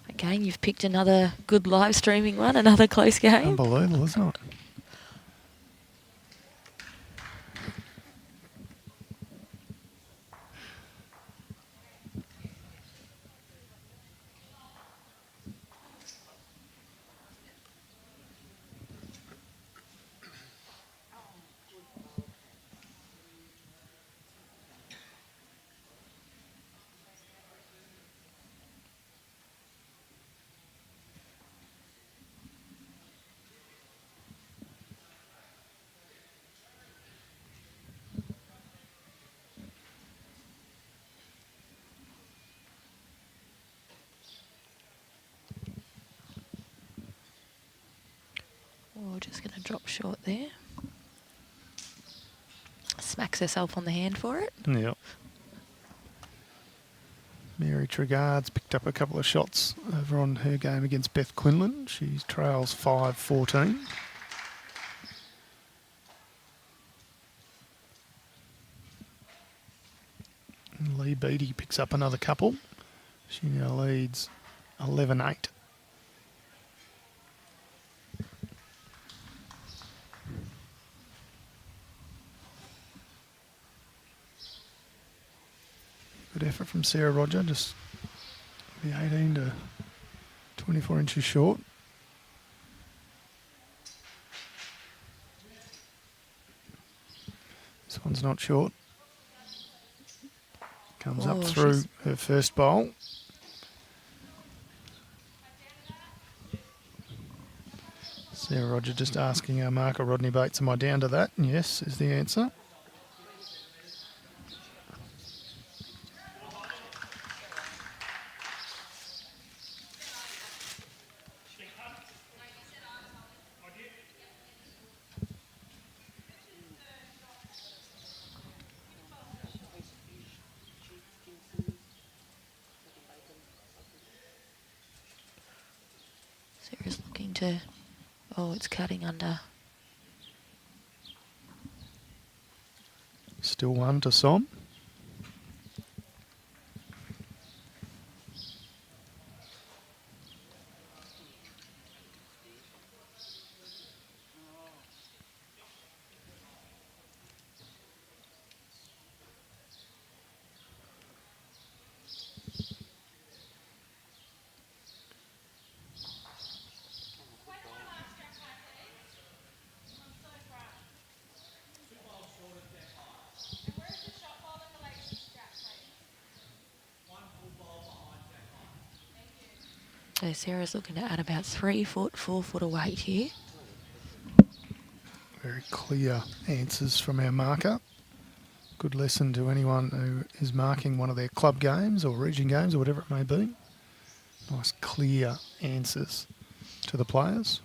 Again, you've picked another good live streaming one, another close game. Unbelievable, isn't it? Oh, just going to drop short there. Smacks herself on the hand for it. Yep. Mary Trigard's picked up a couple of shots over on her game against Beth Quinlan. She trails 5-14. And Lee Beattie picks up another couple. She now leads 11-8. Good effort from Sarah Roger, just the 18 to 24 inches short. This one's not short. Comes up through her first bowl. Sarah Roger just asking our marker, Rodney Bates, am I down to that? And yes, is the answer. Sarah's looking to... Oh, it's cutting under. Still 1 to Som. So Sarah's looking to add about 3 foot, 4 foot of weight here. Very clear answers from our marker. Good lesson to anyone who is marking one of their club games or region games or whatever it may be. Nice clear answers to the players.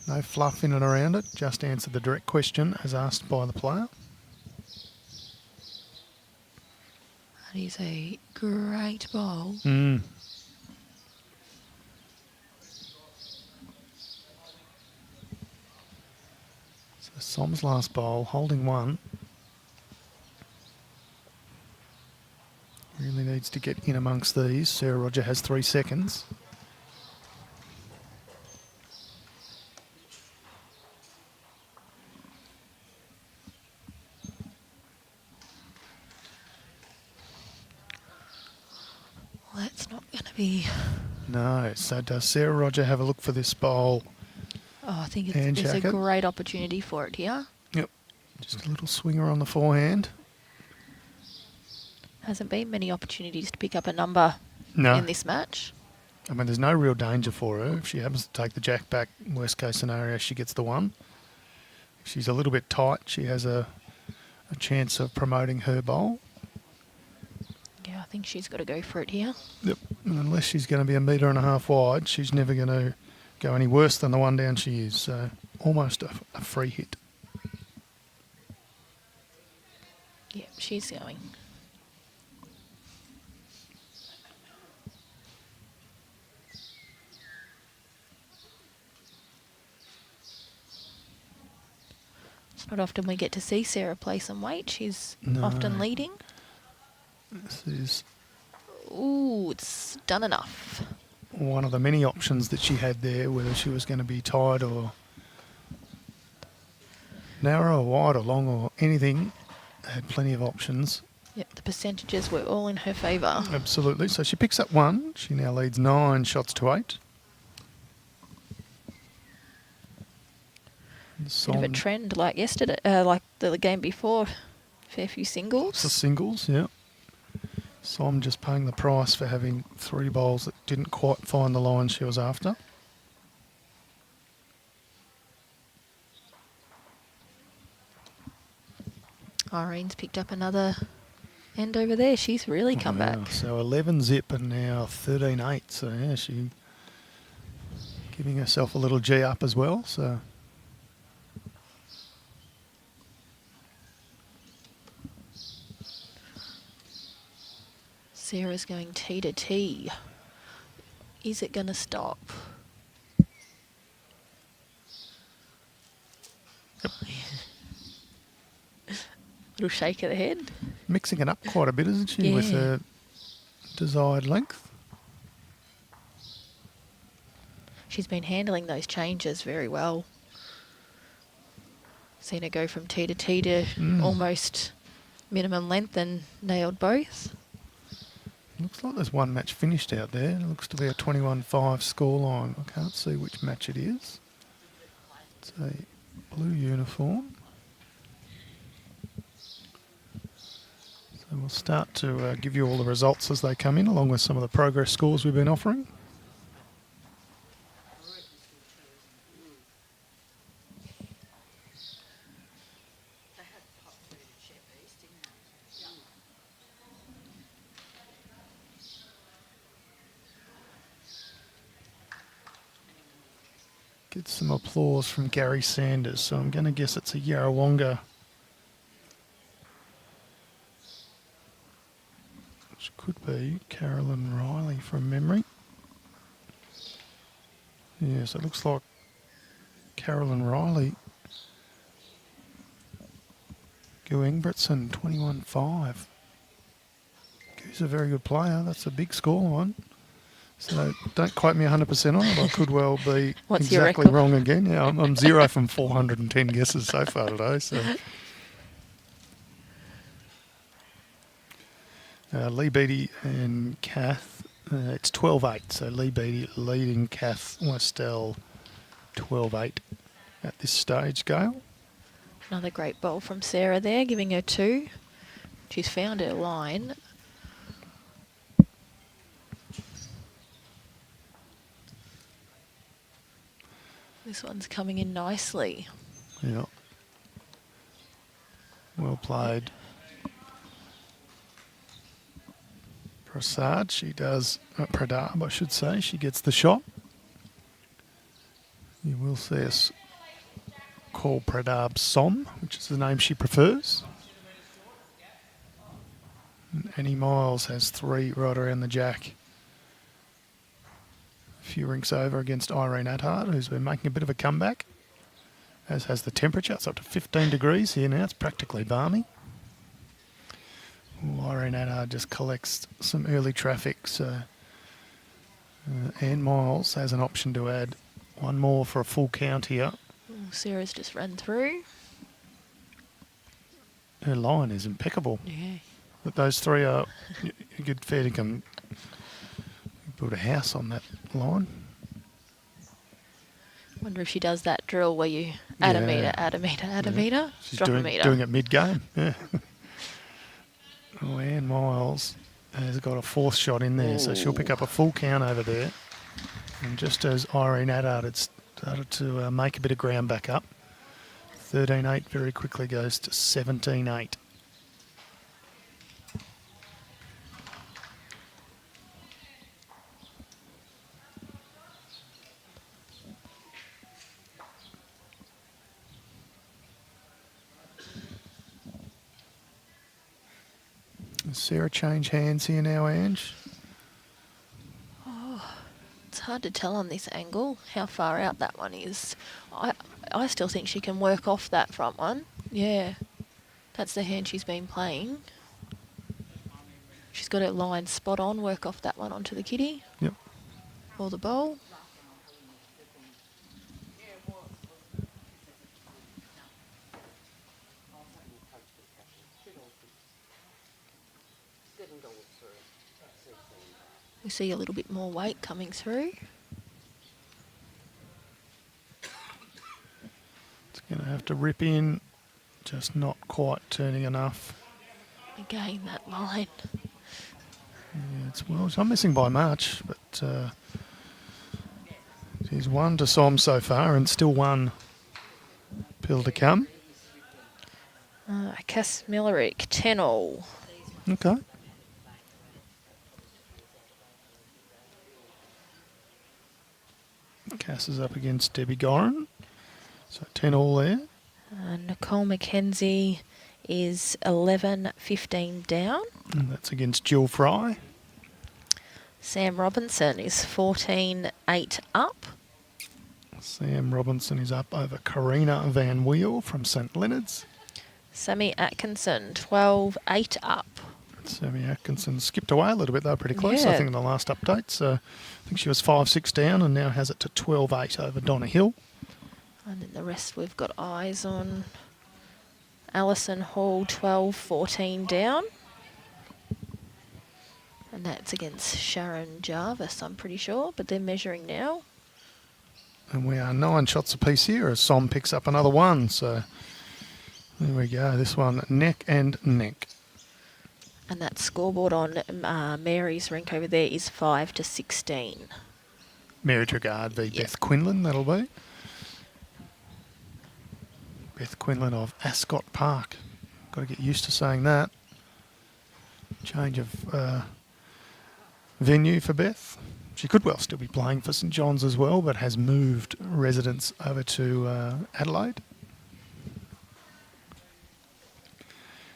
No fluff in and around it, just answer the direct question as asked by the player. That is a great bowl. So Som's last bowl, holding 1. Really needs to get in amongst these. Sarah Roger has 3 seconds. Well, that's not going to be... No, so does Sarah Roger have a look for this bowl? Oh, I think Hand it's a jacket. great opportunity for it here. Yep. Just a little swinger on the forehand. Hasn't been many opportunities to pick up a number No. in this match. I mean, there's no real danger for her. If she happens to take the jack back, worst case scenario, she gets the 1. If she's a little bit tight, she has a chance of promoting her bowl. Yeah, I think she's got to go for it here. Yep. And unless she's going to be 1.5 meters wide, she's never going to go any worse than the one down she is. So almost a free hit. Yep, she's going. It's not often we get to see Sarah play some weight. She's often leading. This is Ooh, it's done enough. one of the many options that she had there, whether she was going to be tied or narrow or wide or long or anything. Had plenty of options. Yep, the percentages were all in her favour. Absolutely. So she picks up 1. She now leads 9 shots to 8. Bit of a trend like yesterday, like the game before. Fair few singles. The singles, yeah. So I'm just paying the price for having 3 bowls that didn't quite find the line she was after. Irene's picked up another end over there. She's really come Wow, back. So 11 zip and now 13-8. So yeah, she giving herself a little G up as well. So Sarah's going T to T. Is it going to stop? Little shake of the head. mixing it up quite a bit, isn't she, with Yeah. her desired length? She's been handling those changes very well. Seen her go from T to T to almost minimum length and nailed both. Looks like there's one match finished out there. It looks to be a 21-5 scoreline. I can't see which match it is. It's a blue uniform. So we'll start to give you all the results as they come in, along with some of the progress scores we've been offering. Get some applause from Gary Sanders. So I'm going to guess it's a Yarrawonga, which could be Carolyn Riley from memory. Yes, it looks like Carolyn Riley. Gu Ingebrigtsen, 21-5. Gu's a very good player. That's a big scoreline. So don't quote me 100% on it. I could well be What's your exactly record? wrong again. Yeah, I'm 0 from 410 guesses so far today. So Lee Beattie and Kath, it's 12-8. So Lee Beattie leading Kath Westell 12-8 at this stage, Gail. Another great bowl from Sarah there, giving her 2. She's found her line. This one's coming in nicely. Yeah. Well played. Prasad, she does, Pradab, I should say, she gets the shot. You will see us call Pradab Som, which is the name she prefers. And Annie Miles has 3 right around the jack. A few rinks over against Irene Attard, who's been making a bit of a comeback, as has the temperature. It's up to 15 degrees here now. It's practically balmy. Irene Attard just collects some early traffic, so Anne Miles has an option to add one more for a full count here. Ooh, Sarah's just run through. Her line is impeccable. Yeah. But those 3 are, you could fair to come build a house on that line. Wonder if she does that drill where you add a Yeah. metre, add a metre, add a metre, She's drop a doing metre. it mid-game. Yeah. Oh, Anne Miles has got a 4th shot in there, so she'll pick up a full count over there. And just as Irene Attard had started to make a bit of ground back up, 13-8 very quickly goes to 17-8. Does Sarah change hands here now, Ange? It's hard to tell on this angle how far out that one is. I still think she can work off that front one. Yeah, that's the hand she's been playing. She's got it lined spot on, work off that one onto the kitty Yep. or the bowl. We see a little bit more weight coming through. It's going to have to rip in, just not quite turning enough. Again, that line. Yeah, it's not missing by much, but she's 1 to Som so far and still 1 pill to come. Cass Millerick, 10-all. Okay. Cass is up against Debbie Gorin. So 10 all there. Nicole McKenzie is 11-15 down. And that's against Jill Fry. Sam Robinson is 14-8 up. Sam Robinson is up over Karina Van Weel from St Leonard's. Sammy Atkinson, 12-8 up. Sammy Atkinson skipped away a little bit though, pretty close, I Yeah. think, in the last update. So I think she was 5-6 down and now has it to 12-8 over Donna Hill. And then the rest we've got eyes on. Alison Hall, 12-14 down. And that's against Sharon Jarvis, I'm pretty sure, but they're measuring now. And we are 9 shots apiece here as Som picks up another one. So there we go. This one neck and neck. And that scoreboard on Mary's rink over there is 5-16. Mary Trigard v Yeah. Beth Quinlan, that'll be. Beth Quinlan of Ascot Park. Got to get used to saying that. Change of venue for Beth. She could well still be playing for St John's as well, but has moved residence over to Adelaide.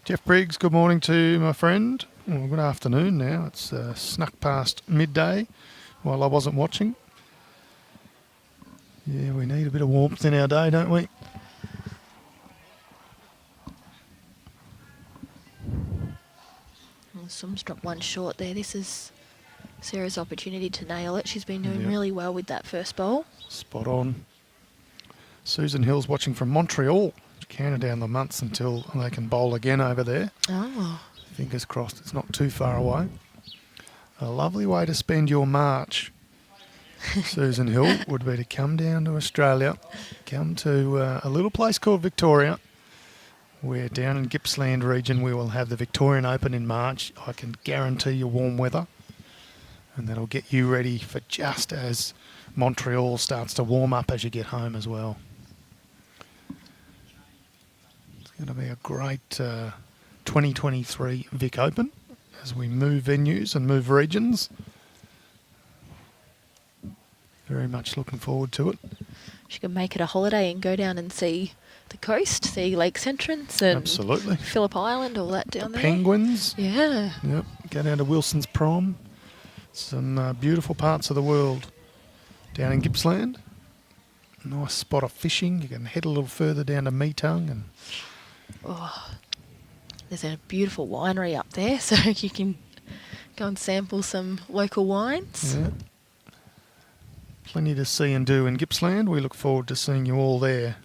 Jeff Briggs, good morning to my friend. Well, good afternoon now. It's snuck past midday while I wasn't watching. Yeah, we need a bit of warmth in our day, don't we? Some's dropped one short there. This is Sarah's opportunity to nail it. She's been doing Yep. really well with that first bowl. Spot on. Susan Hill's watching from Montreal. Counting down the months until they can bowl again over there. Oh. Fingers crossed it's not too far away. A lovely way to spend your March, Susan Hill, would be to come down to Australia, come to a little place called Victoria, where down in Gippsland region we will have the Victorian Open in March. I can guarantee you warm weather, and that'll get you ready for just as Montreal starts to warm up as you get home as well. Going to be a great 2023 Vic Open as we move venues and move regions. Very much looking forward to it. She can make it a holiday and go down and see the coast, see Lakes Entrance and Absolutely. Phillip Island, all that down there. Penguins. Yeah. Yep. Go down to Wilson's Prom. Some beautiful parts of the world down in Gippsland. Nice spot of fishing. You can head a little further down to Meetung and There's a beautiful winery up there, so you can go and sample some local wines. yeah. Plenty to see and do in Gippsland. We look forward to seeing you all there.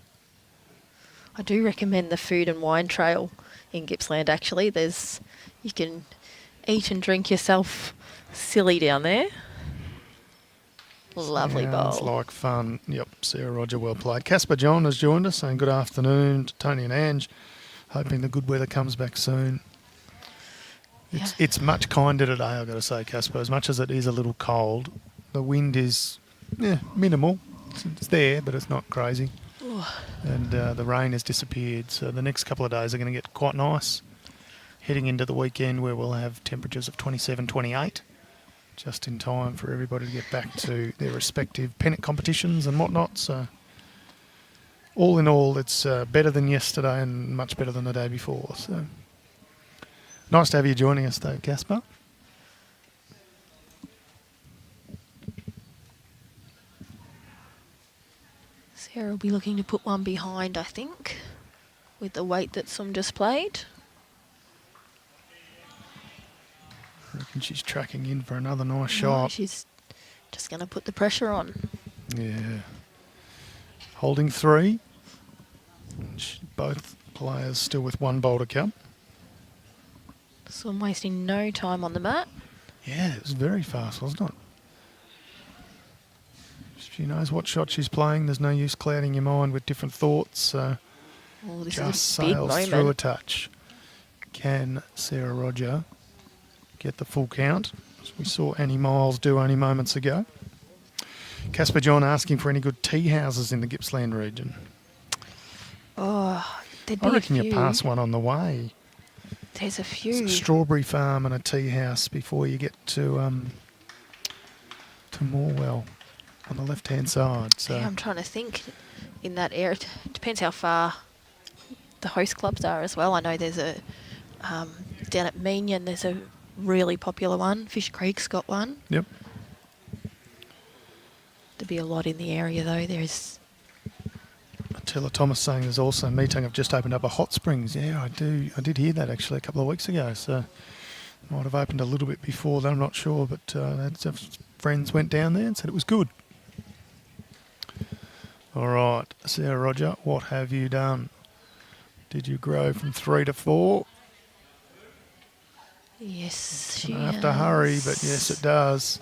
I do recommend the food and wine trail in Gippsland, actually. You can eat and drink yourself silly down there. Lovely Sounds bowl. like fun. Yep, Sarah Roger, well played. Casper John has joined us, saying good afternoon to Tony and Ange. Hoping the good weather comes back soon. It's much kinder today, I've got to say, Casper. As much as it is a little cold, the wind is minimal. It's there, but it's not crazy. And the rain has disappeared, so the next couple of days are going to get quite nice. Heading into the weekend where we'll have temperatures of 27, 28, just in time for everybody to get back to their respective pennant competitions and whatnot. So all in all, it's better than yesterday and much better than the day before. So Nice to have you joining us, though, Casper. Sarah will be looking to put one behind, I think, with the weight that Sum just played. I reckon she's tracking in for another nice No, shot. she's just going to put the pressure on. Yeah. Holding 3. Both players still with 1 bowl to come. Sum wasting no time on the mat. Yeah, it was very fast, wasn't it? She knows what shot she's playing. There's no use clouding your mind with different thoughts. So Oh, this just is a big sails moment. through a touch. Can Sarah Roger get the full count, as we saw Annie Miles do only moments ago? Casper John asking for any good tea houses in the Gippsland region. Oh, there'd be I reckon a few. you pass one on the way. There's a It's few. a strawberry farm and a tea house before you get to Morwell on the left-hand side. So Yeah, I'm trying to think in that area. It depends how far the host clubs are as well. I know there's a, down at Meenian, there's a really popular one. Fish Creek's got one. Yep. There'd be a lot in the area though. There's, Attila Thomas saying there's also Meetung have just opened up a hot springs. Yeah, I did hear that actually a couple of weeks ago. So might have opened a little bit before that, I'm not sure, but friends went down there and said it was good. All right, Sarah Roger, what have you done? Did you grow from 3 to 4? yes, she I have to hurry, but yes, it does.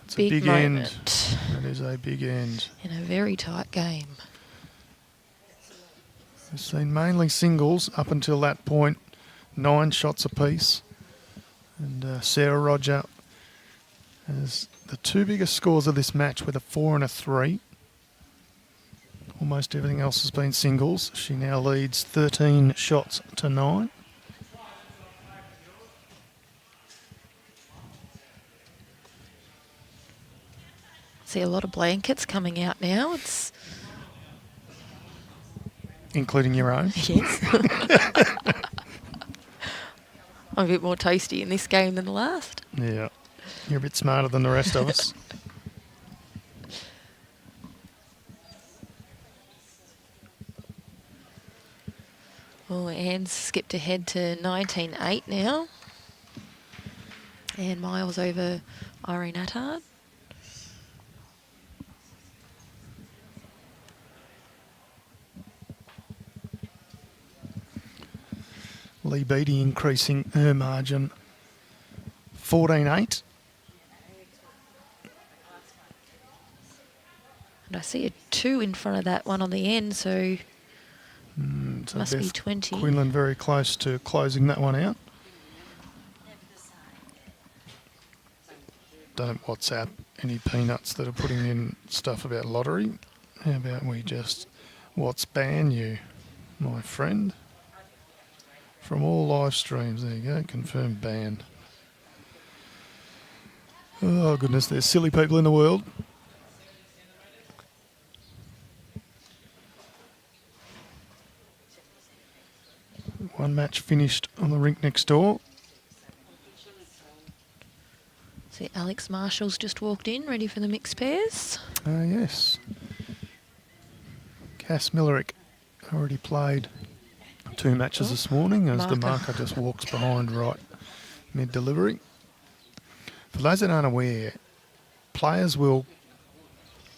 It's big a big moment end. It is a big end. in a very tight game. We've seen mainly singles up until that point, 9 shots apiece. And Sarah Roger has the 2 biggest scores of this match with a 4 and a 3. Almost everything else has been singles. She now leads 13 shots to 9. See a lot of blankets coming out now. It's Including your own. yes. I'm a bit more toasty in this game than the last. Yeah. You're a bit smarter than the rest of us. Oh, Anne's skipped ahead to 19.8 now. And Miles over Irene Attard. Lee Beattie increasing her margin 14.8. And I see a 2 in front of that one on the end, so So must be Beth 20. Quinlan very close to closing that one out. Don't WhatsApp any peanuts that are putting in stuff about lottery. How about we just ban you, my friend? From all live streams. There you go. Confirmed ban. Oh, goodness. There's silly people in the world. One match finished on the rink next door. See, Alex Marshall's just walked in, ready for the mixed pairs. Yes. Cass Millerick already played 2 matches this morning as the marker just walks behind right mid-delivery. For those that aren't aware, players will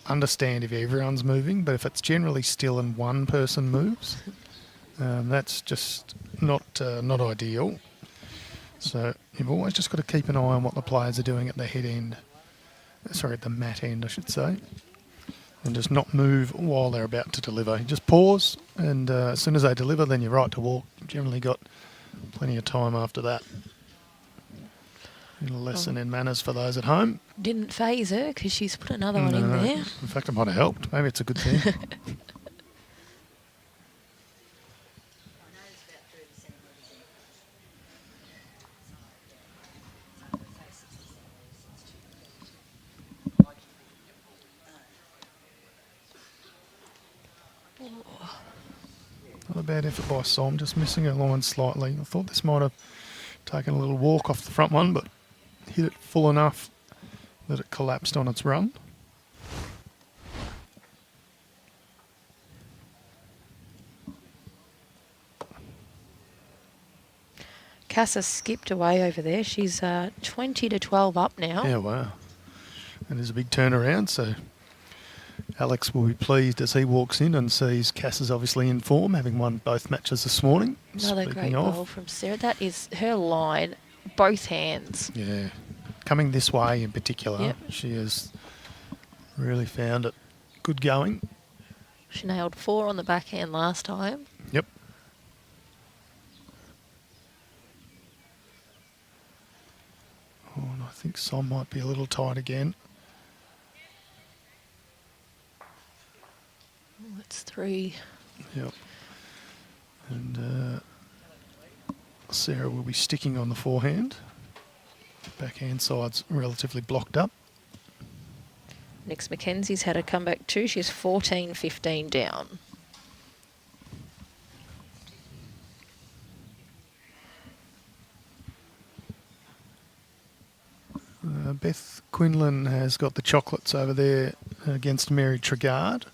understand if everyone's moving, but if it's generally still and one person moves, that's just not ideal. So you've always just got to keep an eye on what the players are doing at the head end. Sorry, at the mat end, I should say. And just not move while they're about to deliver. You just pause, and as soon as they deliver, then you're right to walk. You've generally got plenty of time after that. A lesson in manners for those at home. Didn't phase her because she's put another one in No. there. In fact, it might have helped. Maybe it's a good thing. Not a a bad effort by Som, just missing her line slightly. I thought this might have taken a little walk off the front one, but hit it full enough that it collapsed on its run. Casa skipped away over there. She's 20 to 12 up now. Yeah, wow. And there's a big turnaround, so Alex will be pleased as he walks in and sees Cass is obviously in form, having won both matches this morning. Another great goal from Sarah. That is her line, both hands. Yeah. Coming this way in particular, Yep. she has really found it good going. She nailed 4 on the backhand last time. Yep. Oh, and I think Som might be a little tight again. Oh, that's 3. Yep. And Sarah will be sticking on the forehand. Backhand side's relatively blocked up. Nix McKenzie's had a comeback too. She's 14-15 down. Beth Quinlan has got the chocolates over there against Mary Trigard.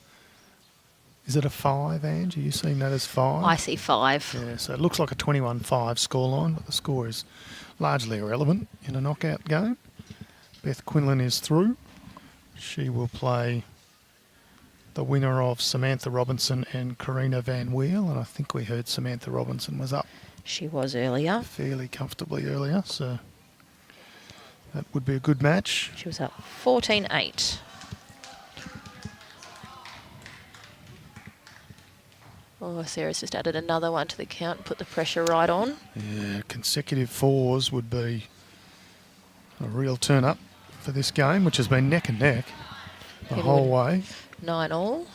Is it a 5, Ange? Are you seeing that as 5? I see 5. Yeah, so it looks like a 21-5 scoreline, but the score is largely irrelevant in a knockout game. Beth Quinlan is through. She will play the winner of Samantha Robinson and Karina Van Weel, and I think we heard Samantha Robinson was up She was earlier. fairly comfortably earlier, so that would be a good match. She was up 14-8. Oh, Sarah's just added another one to the count and put the pressure right on. Yeah, consecutive 4s would be a real turn-up for this game, which has been neck and neck the People whole would- way. 9 all.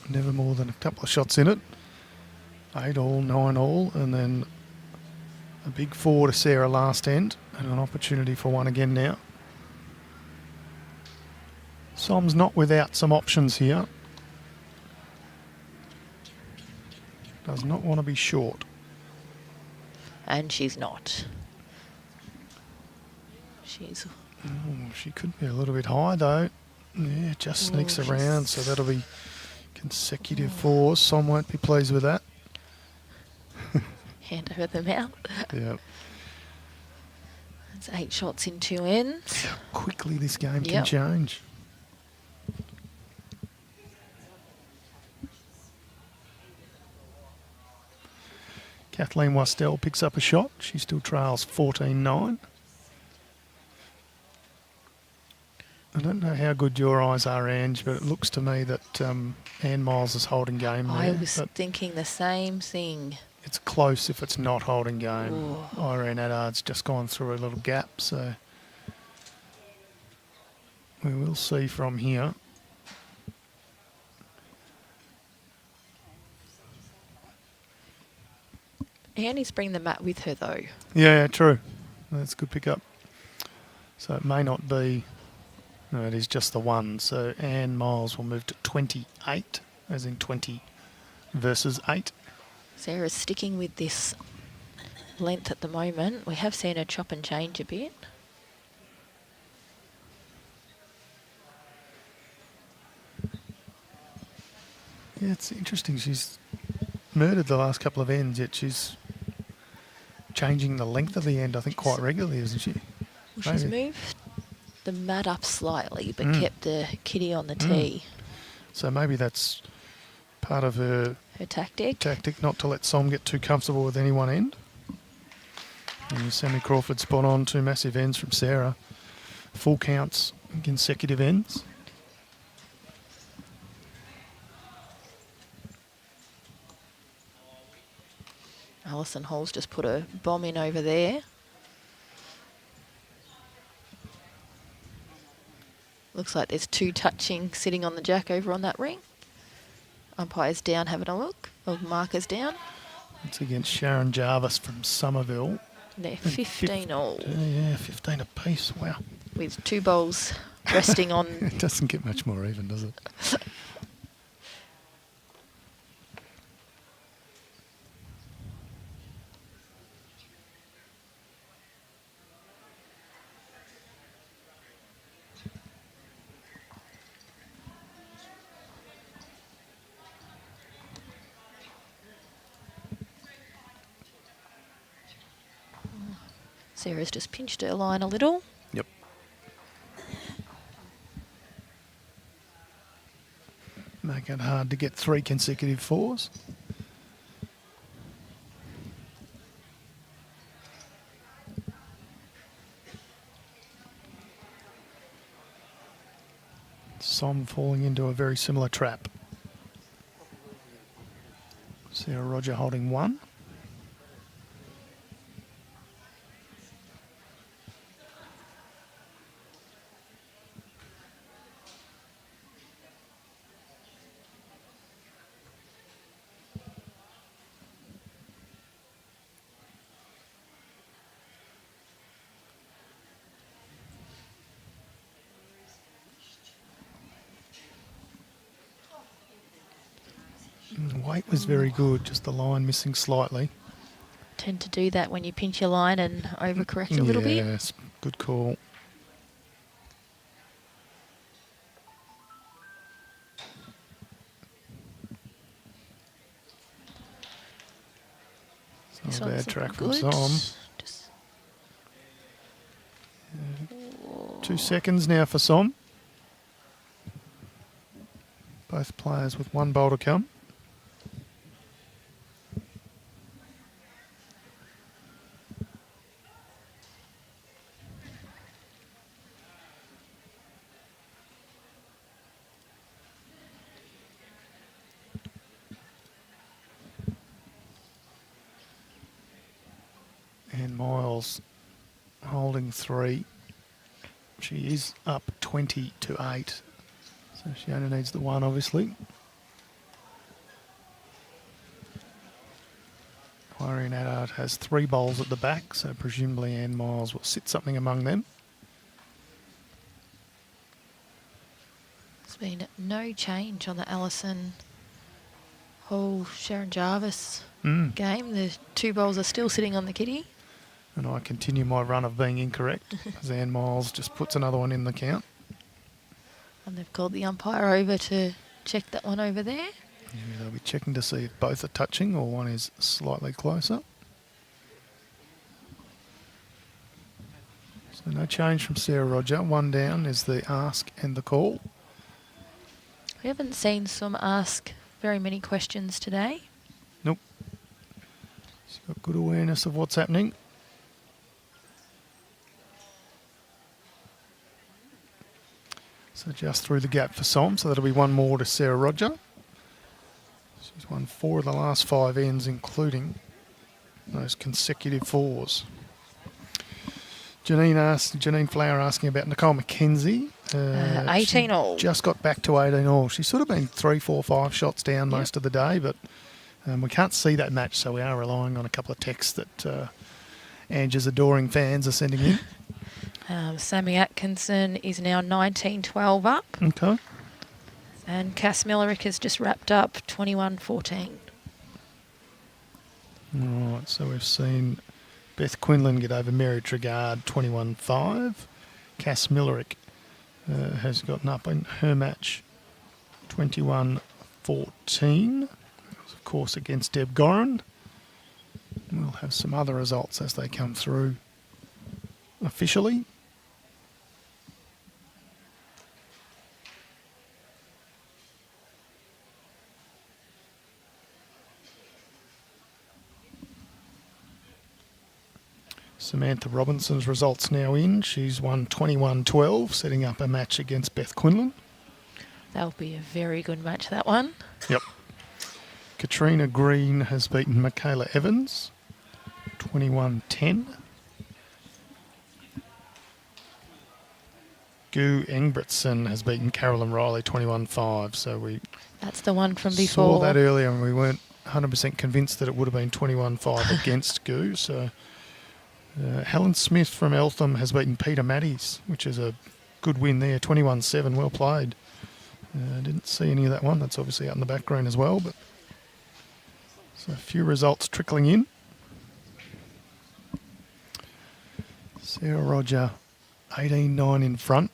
Never more than a couple of shots in it. 8 all, 9 all, and then a big 4 to Sarah last end, and an opportunity for one again now. Som's not without some options here. Does not want to be short. And she's not. She's... Oh, she could be a little bit high though. Yeah, just sneaks she's- around, so that'll be consecutive 4s. Som won't be pleased with that. hand over the mouth. Yeah. It's 8 shots in 2 ends. How quickly this game can Yep. change. Kathleen Wastell picks up a shot. She still trails 14-9. I don't know how good your eyes are, Ange, but it looks to me that Anne Miles is holding game I there. was But thinking the same thing. it's close if it's not holding game. Ooh. Irene Addard's just gone through a little gap, so we will see from here. Annie's bringing the mat with her though. Yeah, true. That's a good pickup. So it may not be... No, it is just the 1. So Anne Miles will move to 28, as in 20 versus 8. Sarah's sticking with this length at the moment. We have seen her chop and change a bit. Yeah, it's interesting. She's murdered the last couple of ends, yet she's changing the length of the end, I think, quite regularly, isn't she? Well, she's Maybe. moved the mat up slightly, but Mm. kept the kitty on the tee. So maybe that's part of her Her tactic. tactic, not to let Som get too comfortable with any one end. And Sammy Crawford spot on, 2 massive ends from Sarah. Full counts, consecutive ends. Alison Hall's just put a bomb in over there. Looks like there's 2 touching sitting on the jack over on that ring. Umpire's down having a look. Or markers down. It's against Sharon Jarvis from Somerville. They're 15 all. Yeah, 15 apiece. Wow. With 2 bowls resting on. It doesn't get much more even, does it? Sarah's just pinched her line a little. Yep. Make it hard to get 3 consecutive 4s. Som falling into a very similar trap. Sarah Roger holding 1. Weight was very good, just the line missing slightly. Tend to do that when you pinch your line and overcorrect a little bit. Yes, good call. It's This not a one's bad track looking from good. Som. Just 2 seconds now for Som. Both players with 1 bowl to come. And Miles holding 3. She is up 20 to 8. So she only needs the 1, obviously. Irene Addard has 3 bowls at the back, so presumably Ann Miles will sit something among them. There's been no change on the Allison Hall Sharon Jarvis game. The 2 bowls are still sitting on the kitty. And I continue my run of being incorrect as Ann Miles just puts another one in the count. And they've called the umpire over to check that one over there. Yeah, they'll be checking to see if both are touching or one is slightly closer. So no change from Sarah Roger. 1 down is the ask and the call. We haven't seen some ask very many questions today. Nope. She's got good awareness of what's happening. So just through the gap for Som, so that'll be 1 more to Sarah Roger. She's won 4 of the last 5 ends, including those consecutive 4s. Janine Flower asking about Nicole McKenzie. 18 all. Just got back to 18 all. She's sort of been 3, 4, 5 shots down most of the day, but we can't see that match, so we are relying on a couple of texts that Angie's adoring fans are sending in. Sammy Atkinson is now 19-12 up. Okay. And Cass Millerick has just wrapped up 21-14. All right, so we've seen Beth Quinlan get over Mary Trigard 21-5. Cass Millerick has gotten up in her match 21-14. Of course, against Deb Goran. We'll have some other results as they come through officially. Samantha Robinson's results now in. She's won 21-12, setting up a match against Beth Quinlan. That'll be a very good match, that one. Yep. Katrina Green has beaten Michaela Evans 21-10. Gu Engbretson has beaten Carolyn Riley 21-5. So we That's the one from before. saw that earlier and we weren't 100% convinced that it would have been 21-5 against Gu. So Helen Smith from Eltham has beaten Peter Matties, which is a good win there, 21-7. Well played. Didn't see any of that one. That's obviously out in the background as well. But so a few results trickling in. Sarah Roger, 18-9 in front.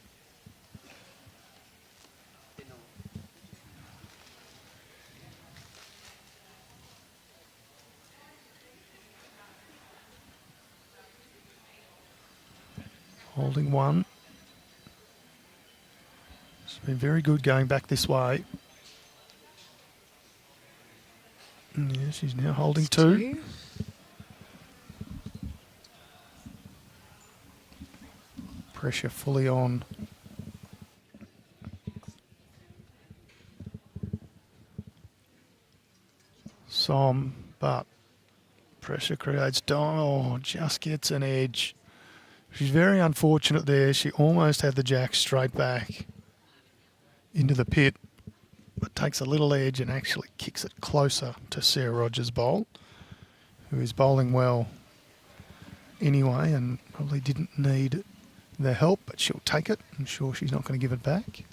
holding one. She's been very good going back this way. Yeah, she's now holding It's two. Pressure fully on. Som, but pressure creates oh, just gets an edge. She's very unfortunate there. She almost had the jack straight back into the pit, but takes a little edge and actually kicks it closer to Sarah Rogers' bowl, who is bowling well anyway and probably didn't need the help, but she'll take it. I'm sure she's not going to give it back.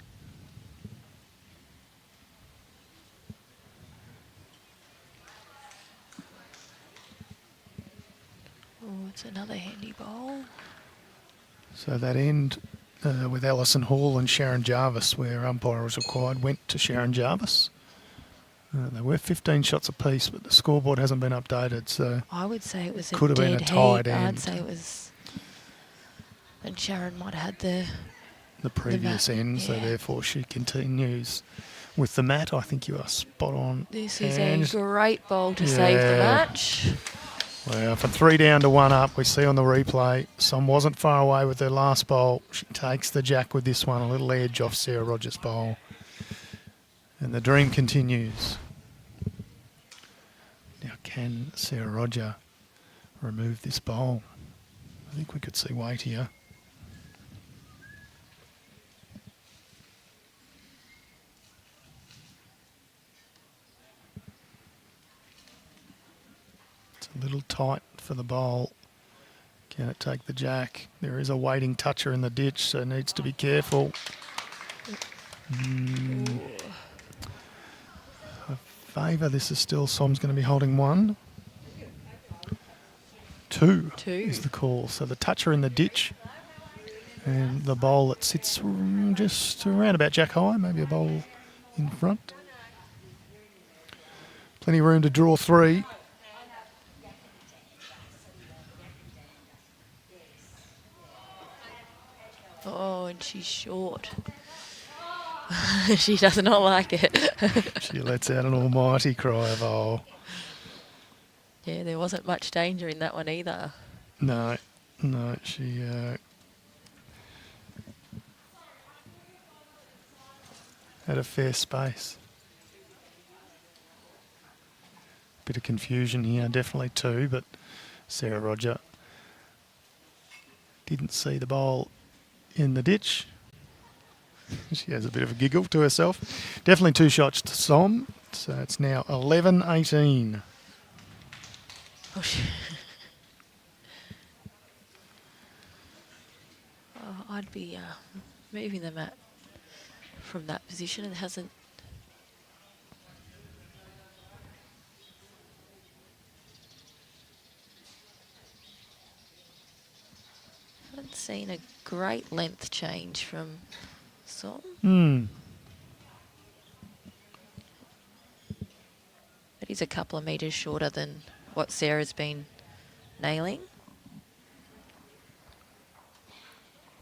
Oh, it's another handy bowl. So that end with Alison Hall and Sharon Jarvis, where umpire was required, went to Sharon Jarvis. They were 15 shots apiece, but the scoreboard hasn't been updated, so I would say it was could a have been dead a tied heat. end. I'd say it was. And Sharon might have had the previous mat, end, so yeah. therefore she continues with the mat. I think you are spot on. This is And a great bowl to save the Yeah. match. Well, from 3 down to 1 up, we see on the replay, Som wasn't far away with her last bowl. She takes the jack with this one, a little edge off Sarah Rogers' bowl. And the dream continues. Now, can Sarah Roger remove this bowl? I think we could see weight here. It's a little tight for the bowl. Can it take the jack? There is a waiting toucher in the ditch, so needs to be careful. Favour, this is still Som's going to be holding one. Two is the call. So the toucher in the ditch and the bowl that sits just around about jack high, maybe a bowl in front. Plenty of room to draw 3. Oh, and she's short. She does not like it. She lets out an almighty cry of oh. Yeah, there wasn't much danger in that one either. No, she had a fair space. Bit of confusion here, definitely 2, but Sarah Roger didn't see the bowl in the ditch. She has a bit of a giggle to herself. Definitely 2 shots to Som, so it's now 11-18. Oh, I'd be moving the mat from that position. It hasn't. Haven't seen a great length change from Som. But he's a couple of metres shorter than what Sarah's been nailing.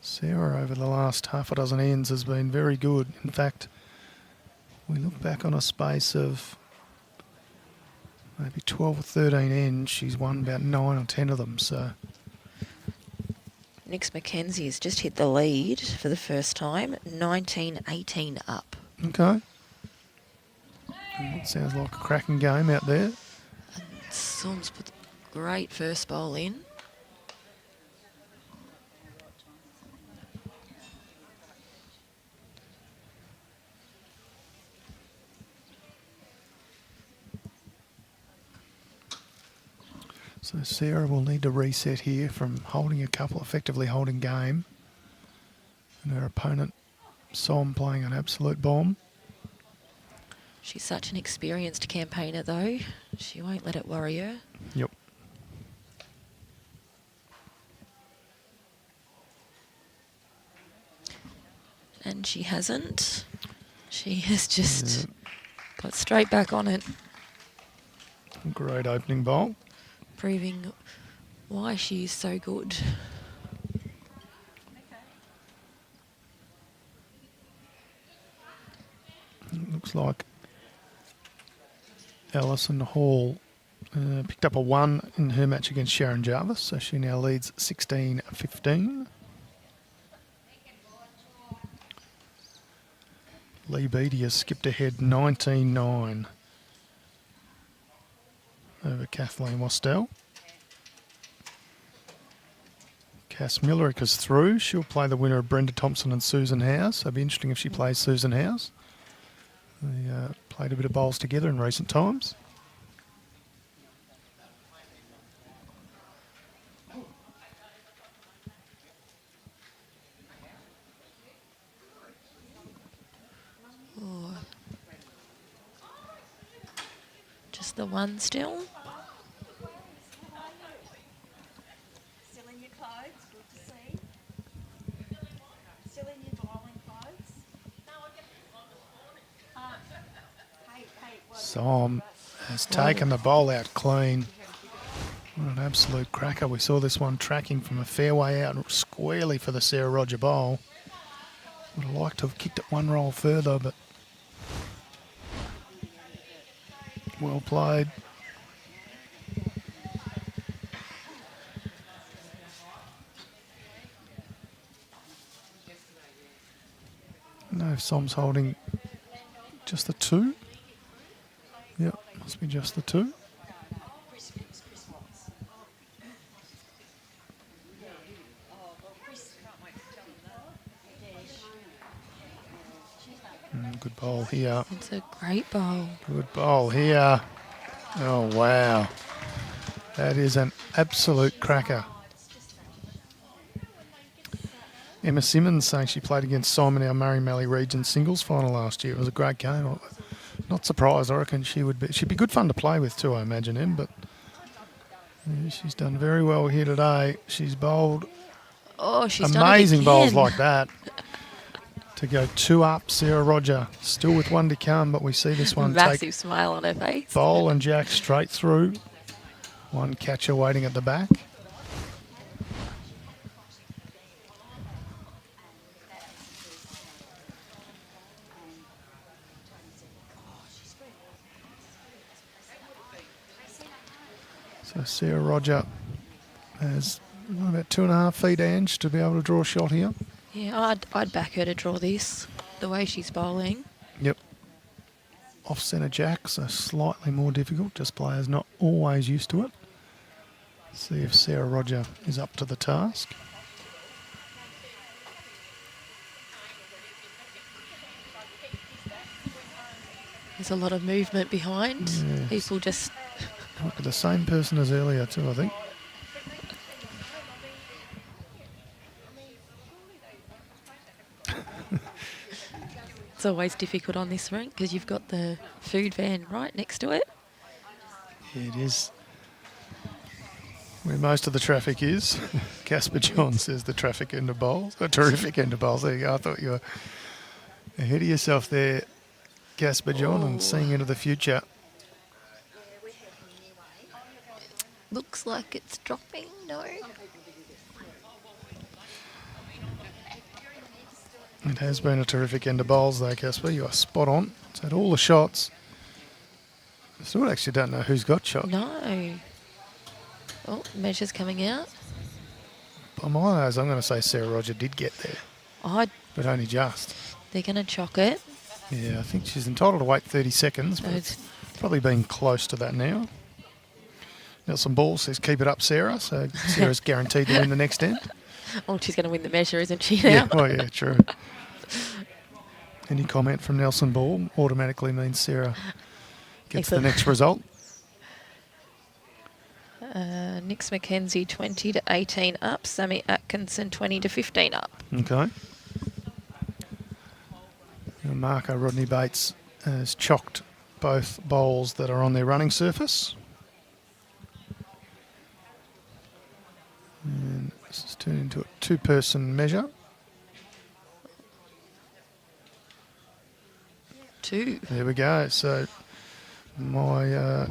Sarah over the last half a dozen ends has been very good. In fact, we look back on a space of maybe 12 or 13 ends, she's won about 9 or 10 of them. So Nix McKenzie has just hit the lead for the first time, 19-18 up. okay, it sounds like a cracking game out there. And Som's put a great first bowl in. So Sarah will need to reset here from holding a couple, effectively holding game, and her opponent Som playing an absolute bomb. She's such an experienced campaigner though. She won't let it worry her. Yep. And she hasn't. She has just got straight back on it, Great opening bowl. proving why she's so good. Looks like Alison Hall picked up a 1 in her match against Sharon Jarvis, so she now leads 16-15. Lee Beattie has skipped ahead 19-9 over Kathleen Wastel. Cass Millerick is through. She'll play the winner of Brenda Thompson and Susan Howes. So it'll be interesting if she plays Susan Howes. They played a bit of bowls together in recent times. Oh. Just the one still. Still in your clothes, good to see. Still in your bowling clothes. Som has taken the bowl out clean. What an absolute cracker. We saw this one tracking from a fairway out squarely for the Sarah Roger bowl. Would have liked to have kicked it one roll further, but well played. No, Som's holding just the 2. Yep, must be just the 2. Good bowl here. It's a great bowl. Good bowl here. Oh, wow. That is an absolute cracker. Emma Simmons saying she played against Simon, our Murray Mallee Region singles final last year. It was a great game. I'm not surprised. I reckon she'd be good fun to play with too, I imagine, Em, but she's done very well here today. She's bowled She's amazing done it bowls again. like that. To go 2 up, Sarah Roger still with 1 to come, but we see this one Massive take smile on her face. bowl and jack straight through. One catcher waiting at the back. So Sarah Roger has about 2.5 feet, Ange, to be able to draw a shot here. Yeah, I'd back her to draw this, the way she's bowling. Yep. Off-centre jacks are slightly more difficult, just players not always used to it. See if Sarah Roger is up to the task. There's a lot of movement behind. Yes. People just... Might be the same person as earlier too, I think. It's always difficult on this rink because you've got the food van right next to it. Yeah, it is where most of the traffic is. Casper John says the traffic end of bowls. A terrific end of bowls. There you go. I thought you were ahead of yourself there, Casper John, and seeing into the future. Looks like it's dropping, no? It has been a terrific end of bowls though, Casper. You are spot on. It's had all the shots. I still actually don't know who's got shot. No. Oh, measures coming out. By my eyes, I'm going to say Sarah Roger did get there, but only just. They're going to chock it. Yeah, I think she's entitled to wait 30 seconds, but it's probably been close to that now. Nelson Ball says, keep it up, Sarah. So Sarah's guaranteed to win the next end. Oh, she's going to win the measure, isn't she, now? Yeah, oh yeah, true. Any comment from Nelson Ball automatically means Sarah gets Excellent. the next result. Nix McKenzie 20 to 18 up. Sammy Atkinson 20 to 15 up. Okay. And Marco Rodney Bates has chocked both bowls that are on their running surface. And this has turned into a 2-person measure. 2. There we go. So my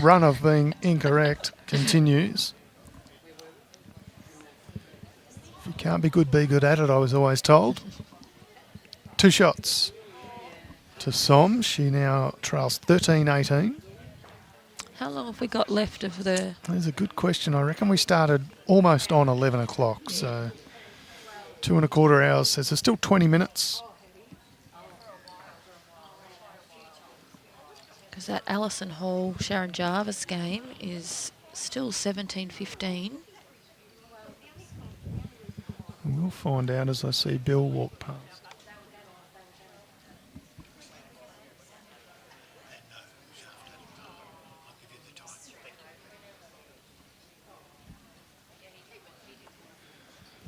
run of being incorrect continues. If you can't be good at it, I was always told. 2 shots. to Som. She now trails 13-18. How long have we got left of the... That's a good question. I reckon we started almost on 11 o'clock, so 2.25 hours says there's still 20 minutes. Because that Alison Hall, Sharon Jarvis game is still 17-15. We'll find out as I see Bill walk past.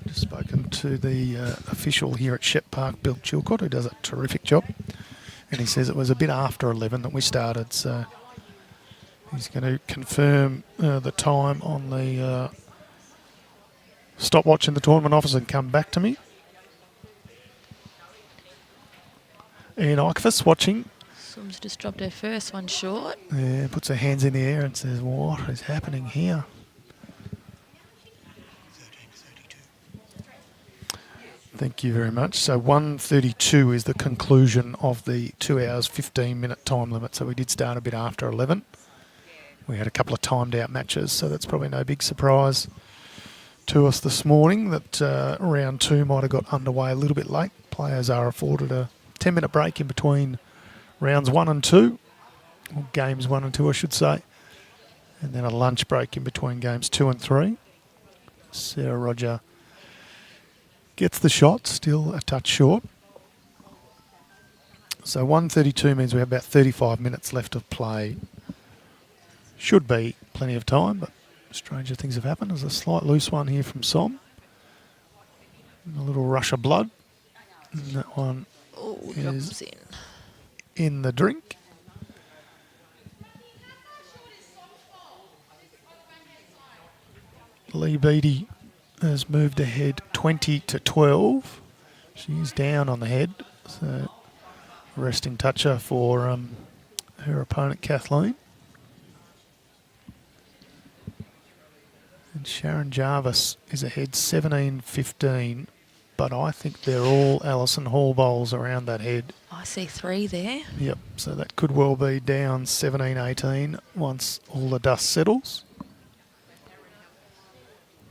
Just spoken to the official here at Shep Park, Bill Chilcott, who does a terrific job. And he says it was a bit after 11 that we started, so he's going to confirm the time on the stopwatch in the tournament office and come back to me. Ian Ikefus watching. Sum's just dropped her first one short. Yeah, puts her hands in the air and says, what is happening here? Thank you very much. So 1:32 is the conclusion of the 2 hours 15-minute time limit. So we did start a bit after 11. We had a couple of timed out matches, so that's probably no big surprise to us this morning that round 2 might have got underway a little bit late. Players are afforded a 10-minute break in between rounds 1 and 2, or games 1 and 2 I should say, and then a lunch break in between games 2 and 3. Sarah Roger gets the shot, still a touch short. So 1:32 means we have about 35 minutes left of play. Should be plenty of time, but stranger things have happened. There's a slight loose one here from Som. A little rush of blood. And that one Drops in the drink. Lee Beattie has moved ahead 20-12. She's down on the head, so resting toucher for her opponent Kathleen. And Sharon Jarvis is ahead 17-15, but I think they're all Alison Hall bowls around that head. I see 3 there. Yep, so that could well be down 17-18 once all the dust settles.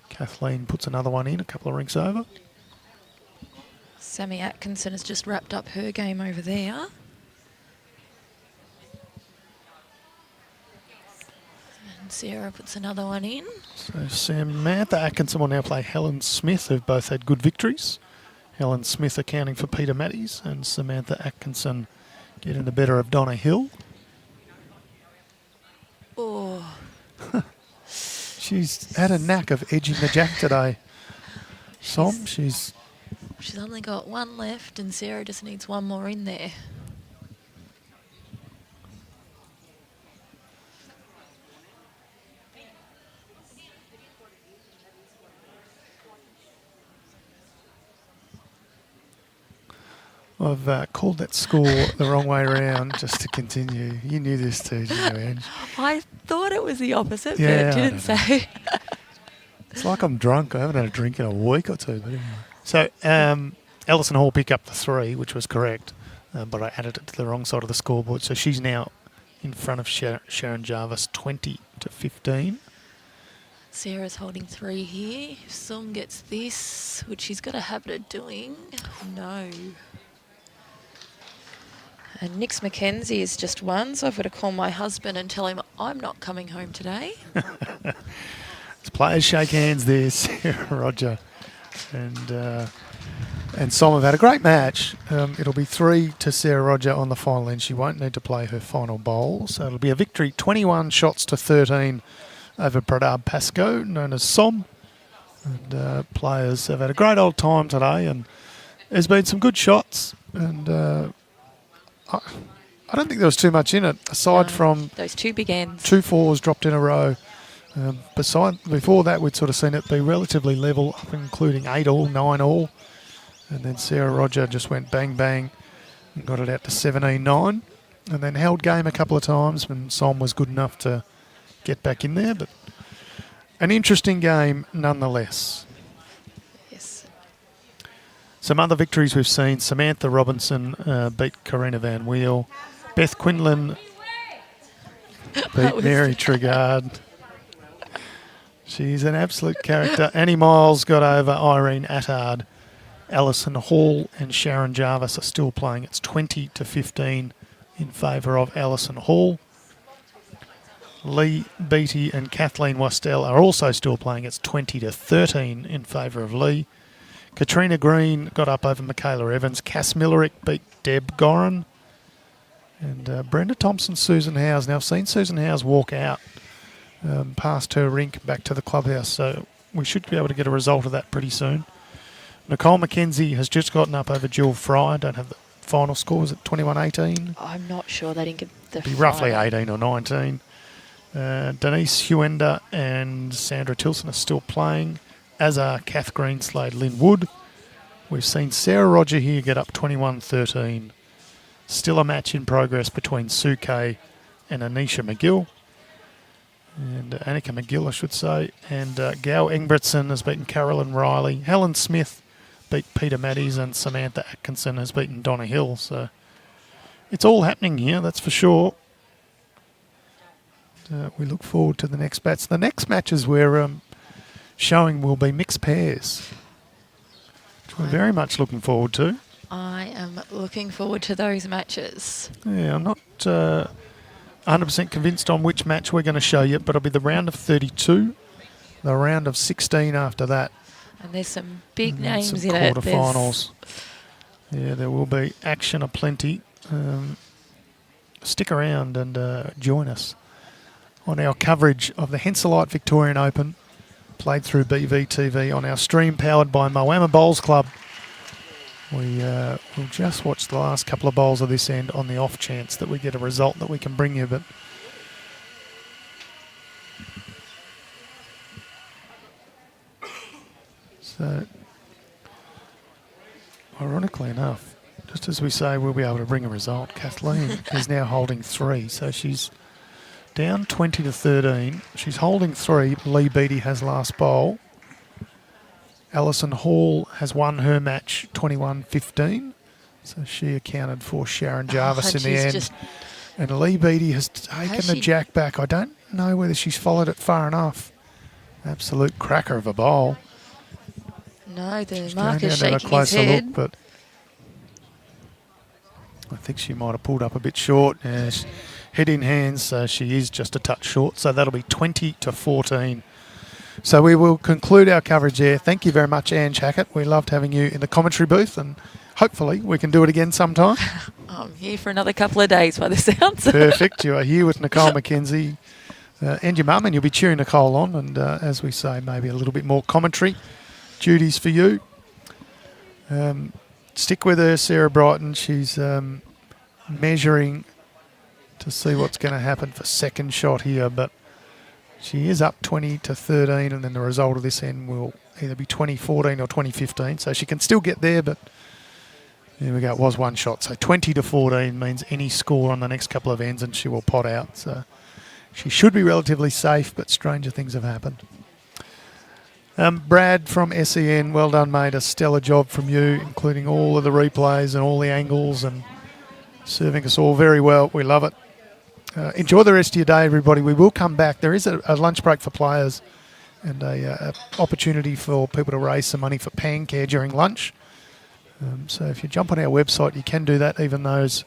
Kathleen puts another one in, a couple of rinks over. Sammy Atkinson has just wrapped up her game over there. And Sarah puts another one in. So Samantha Atkinson will now play Helen Smith, who've both had good victories. Helen Smith accounting for Peter Matties, and Samantha Atkinson getting the better of Donna Hill. Oh, She's had a knack of edging the jack today. Som, she's only got 1 left and Sarah just needs 1 more in there. I've called that score the wrong way around just to continue. You knew this too, didn't you, Ange? I thought it was the opposite, Yeah, but I it didn't don't say. It's like I'm drunk. I haven't had a drink in a week or 2. But anyway. So Alison Hall picked up the 3, which was correct, but I added it to the wrong side of the scoreboard. So she's now in front of Sharon Jarvis 20-15. Sarah's holding 3 here. If Sum gets this, which she's got a habit of doing, no. And Nix McKenzie is just 1, so I've got to call my husband and tell him I'm not coming home today. It's players shake hands there, Sarah Roger and Som have had a great match. It'll be 3 to Sarah Roger on the final end. She won't need to play her final bowl, so it'll be a victory 21 shots to 13 over Pradab Pascoe, known as Som. And players have had a great old time today, and there's been some good shots, and I don't think there was too much in it, aside from those 2 big ends. 2 4s dropped in a row. Before that, we'd sort of seen it be relatively level, up including 8 all, 9 all. And then Sarah Roger just went bang, bang and got it out to 17-9. And then held game a couple of times when Som was good enough to get back in there. But an interesting game nonetheless. Yes. Some other victories we've seen: Samantha Robinson beat Karina Van Weel. Beth Quinlan beat Mary Trigard. She's an absolute character. Annie Miles got over Irene Attard. Alison Hall and Sharon Jarvis are still playing. It's 20-15 in favour of Alison Hall. Lee Beattie and Kathleen Wastel are also still playing. It's 20-13 in favour of Lee. Katrina Green got up over Michaela Evans. Cass Millerick beat Deb Goran. And Brenda Thompson, Susan Howes. Now, I've seen Susan Howes walk out past her rink back to the clubhouse, so we should be able to get a result of that pretty soon. Nicole McKenzie has just gotten up over Jill Fry. I don't have the final score. Is it 21-18? I'm not sure. They didn't get the Be roughly final. 18 or 19. Denise Huenda and Sandra Tilson are still playing, as are Kath Greenslade, Lynn Wood. We've seen Sarah Roger here get up 21-13. Still a match in progress between Sue Kay and Anisha McGill. And Annika McGill, I should say. And Gao Engbretson has beaten Carolyn Riley. Helen Smith beat Peter Maddies, and Samantha Atkinson has beaten Donna Hill. So it's all happening here, that's for sure. We look forward to the next bats. The next matches we're showing will be mixed pairs, which we're very much looking forward to. I am looking forward to those matches. Yeah, I'm not 100% convinced on which match we're going to show you, but it'll be the round of 32, the round of 16 after that. And there's some big And then names some in it. quarterfinals. Yeah, there will be action aplenty. Stick around and join us on our coverage of the Henselite Victorian Open, played through BVTV on our stream powered by Moama Bowls Club. We'll just watch the last couple of bowls of this end on the off chance that we get a result that we can bring you, but so ironically enough, just as we say we'll be able to bring a result, Kathleen is now holding 3, so she's down 20-13. She's holding 3. Lee Beattie has last bowl. Alison Hall has won her match 21-15, so she accounted for Sharon Jarvis in the end. And Lee Beattie has taken the jack back. I don't know whether she's followed it far enough. Absolute cracker of a bowl. No, the She's mark going is down to have a shaking his closer head. look, but I think she might have pulled up a bit short. Yeah, head in hands, so she is just a touch short. So that'll be 20-14. So we will conclude our coverage there. Thank you very much, Ange Hackett. We loved having you in the commentary booth, and hopefully we can do it again sometime. I'm here for another couple of days by the sounds. Perfect. You are here with Nicole McKenzie and your mum, and you'll be cheering Nicole on. And as we say, maybe a little bit more commentary duties for you. Stick with her, Sarah Brighton. She's measuring to see what's going to happen for second shot here, but she is up 20-13, and then the result of this end will either be 20-14 or 20-15. So she can still get there, but there we go. It was one shot. So 20-14 means any score on the next couple of ends, and she will pot out. So she should be relatively safe, but stranger things have happened. Brad from SEN, well done, mate. A stellar job from you, including all of the replays and all the angles and serving us all very well. We love it. Enjoy the rest of your day, everybody. We will come back. There is a lunch break for players and a opportunity for people to raise some money for Pancare during lunch. So if you jump on our website, you can do that. Even those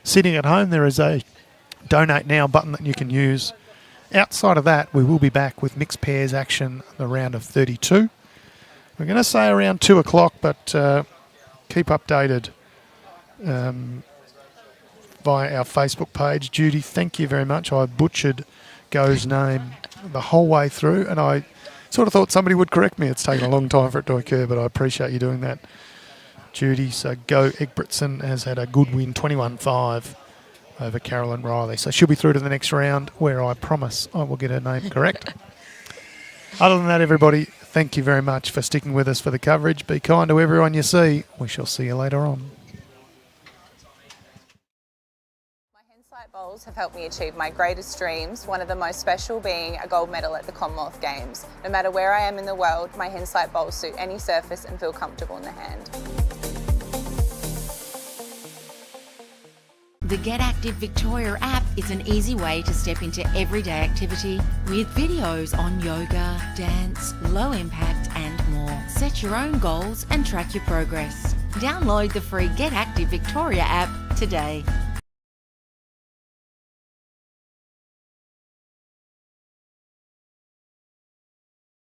sitting at home, there is a Donate Now button that you can use. Outside of that, we will be back with mixed pairs action, the round of 32. We're going to say around 2 o'clock, but keep updated via our Facebook page. Judy, thank you very much. I butchered Go's name the whole way through, and I sort of thought somebody would correct me. It's taken a long time for it to occur, but I appreciate you doing that, Judy. So Go Egbertson has had a good win, 21-5 over Carolyn Riley. So she'll be through to the next round, where I promise I will get her name correct. Other than that, everybody, thank you very much for sticking with us for the coverage. Be kind to everyone you see. We shall see you later on. Henselite bowls have helped me achieve my greatest dreams, one of the most special being a gold medal at the Commonwealth Games. No matter where I am in the world, my Henselite bowls suit any surface and feel comfortable in the hand. The Get Active Victoria app is an easy way to step into everyday activity with videos on yoga, dance, low impact and more. Set your own goals and track your progress. Download the free Get Active Victoria app today.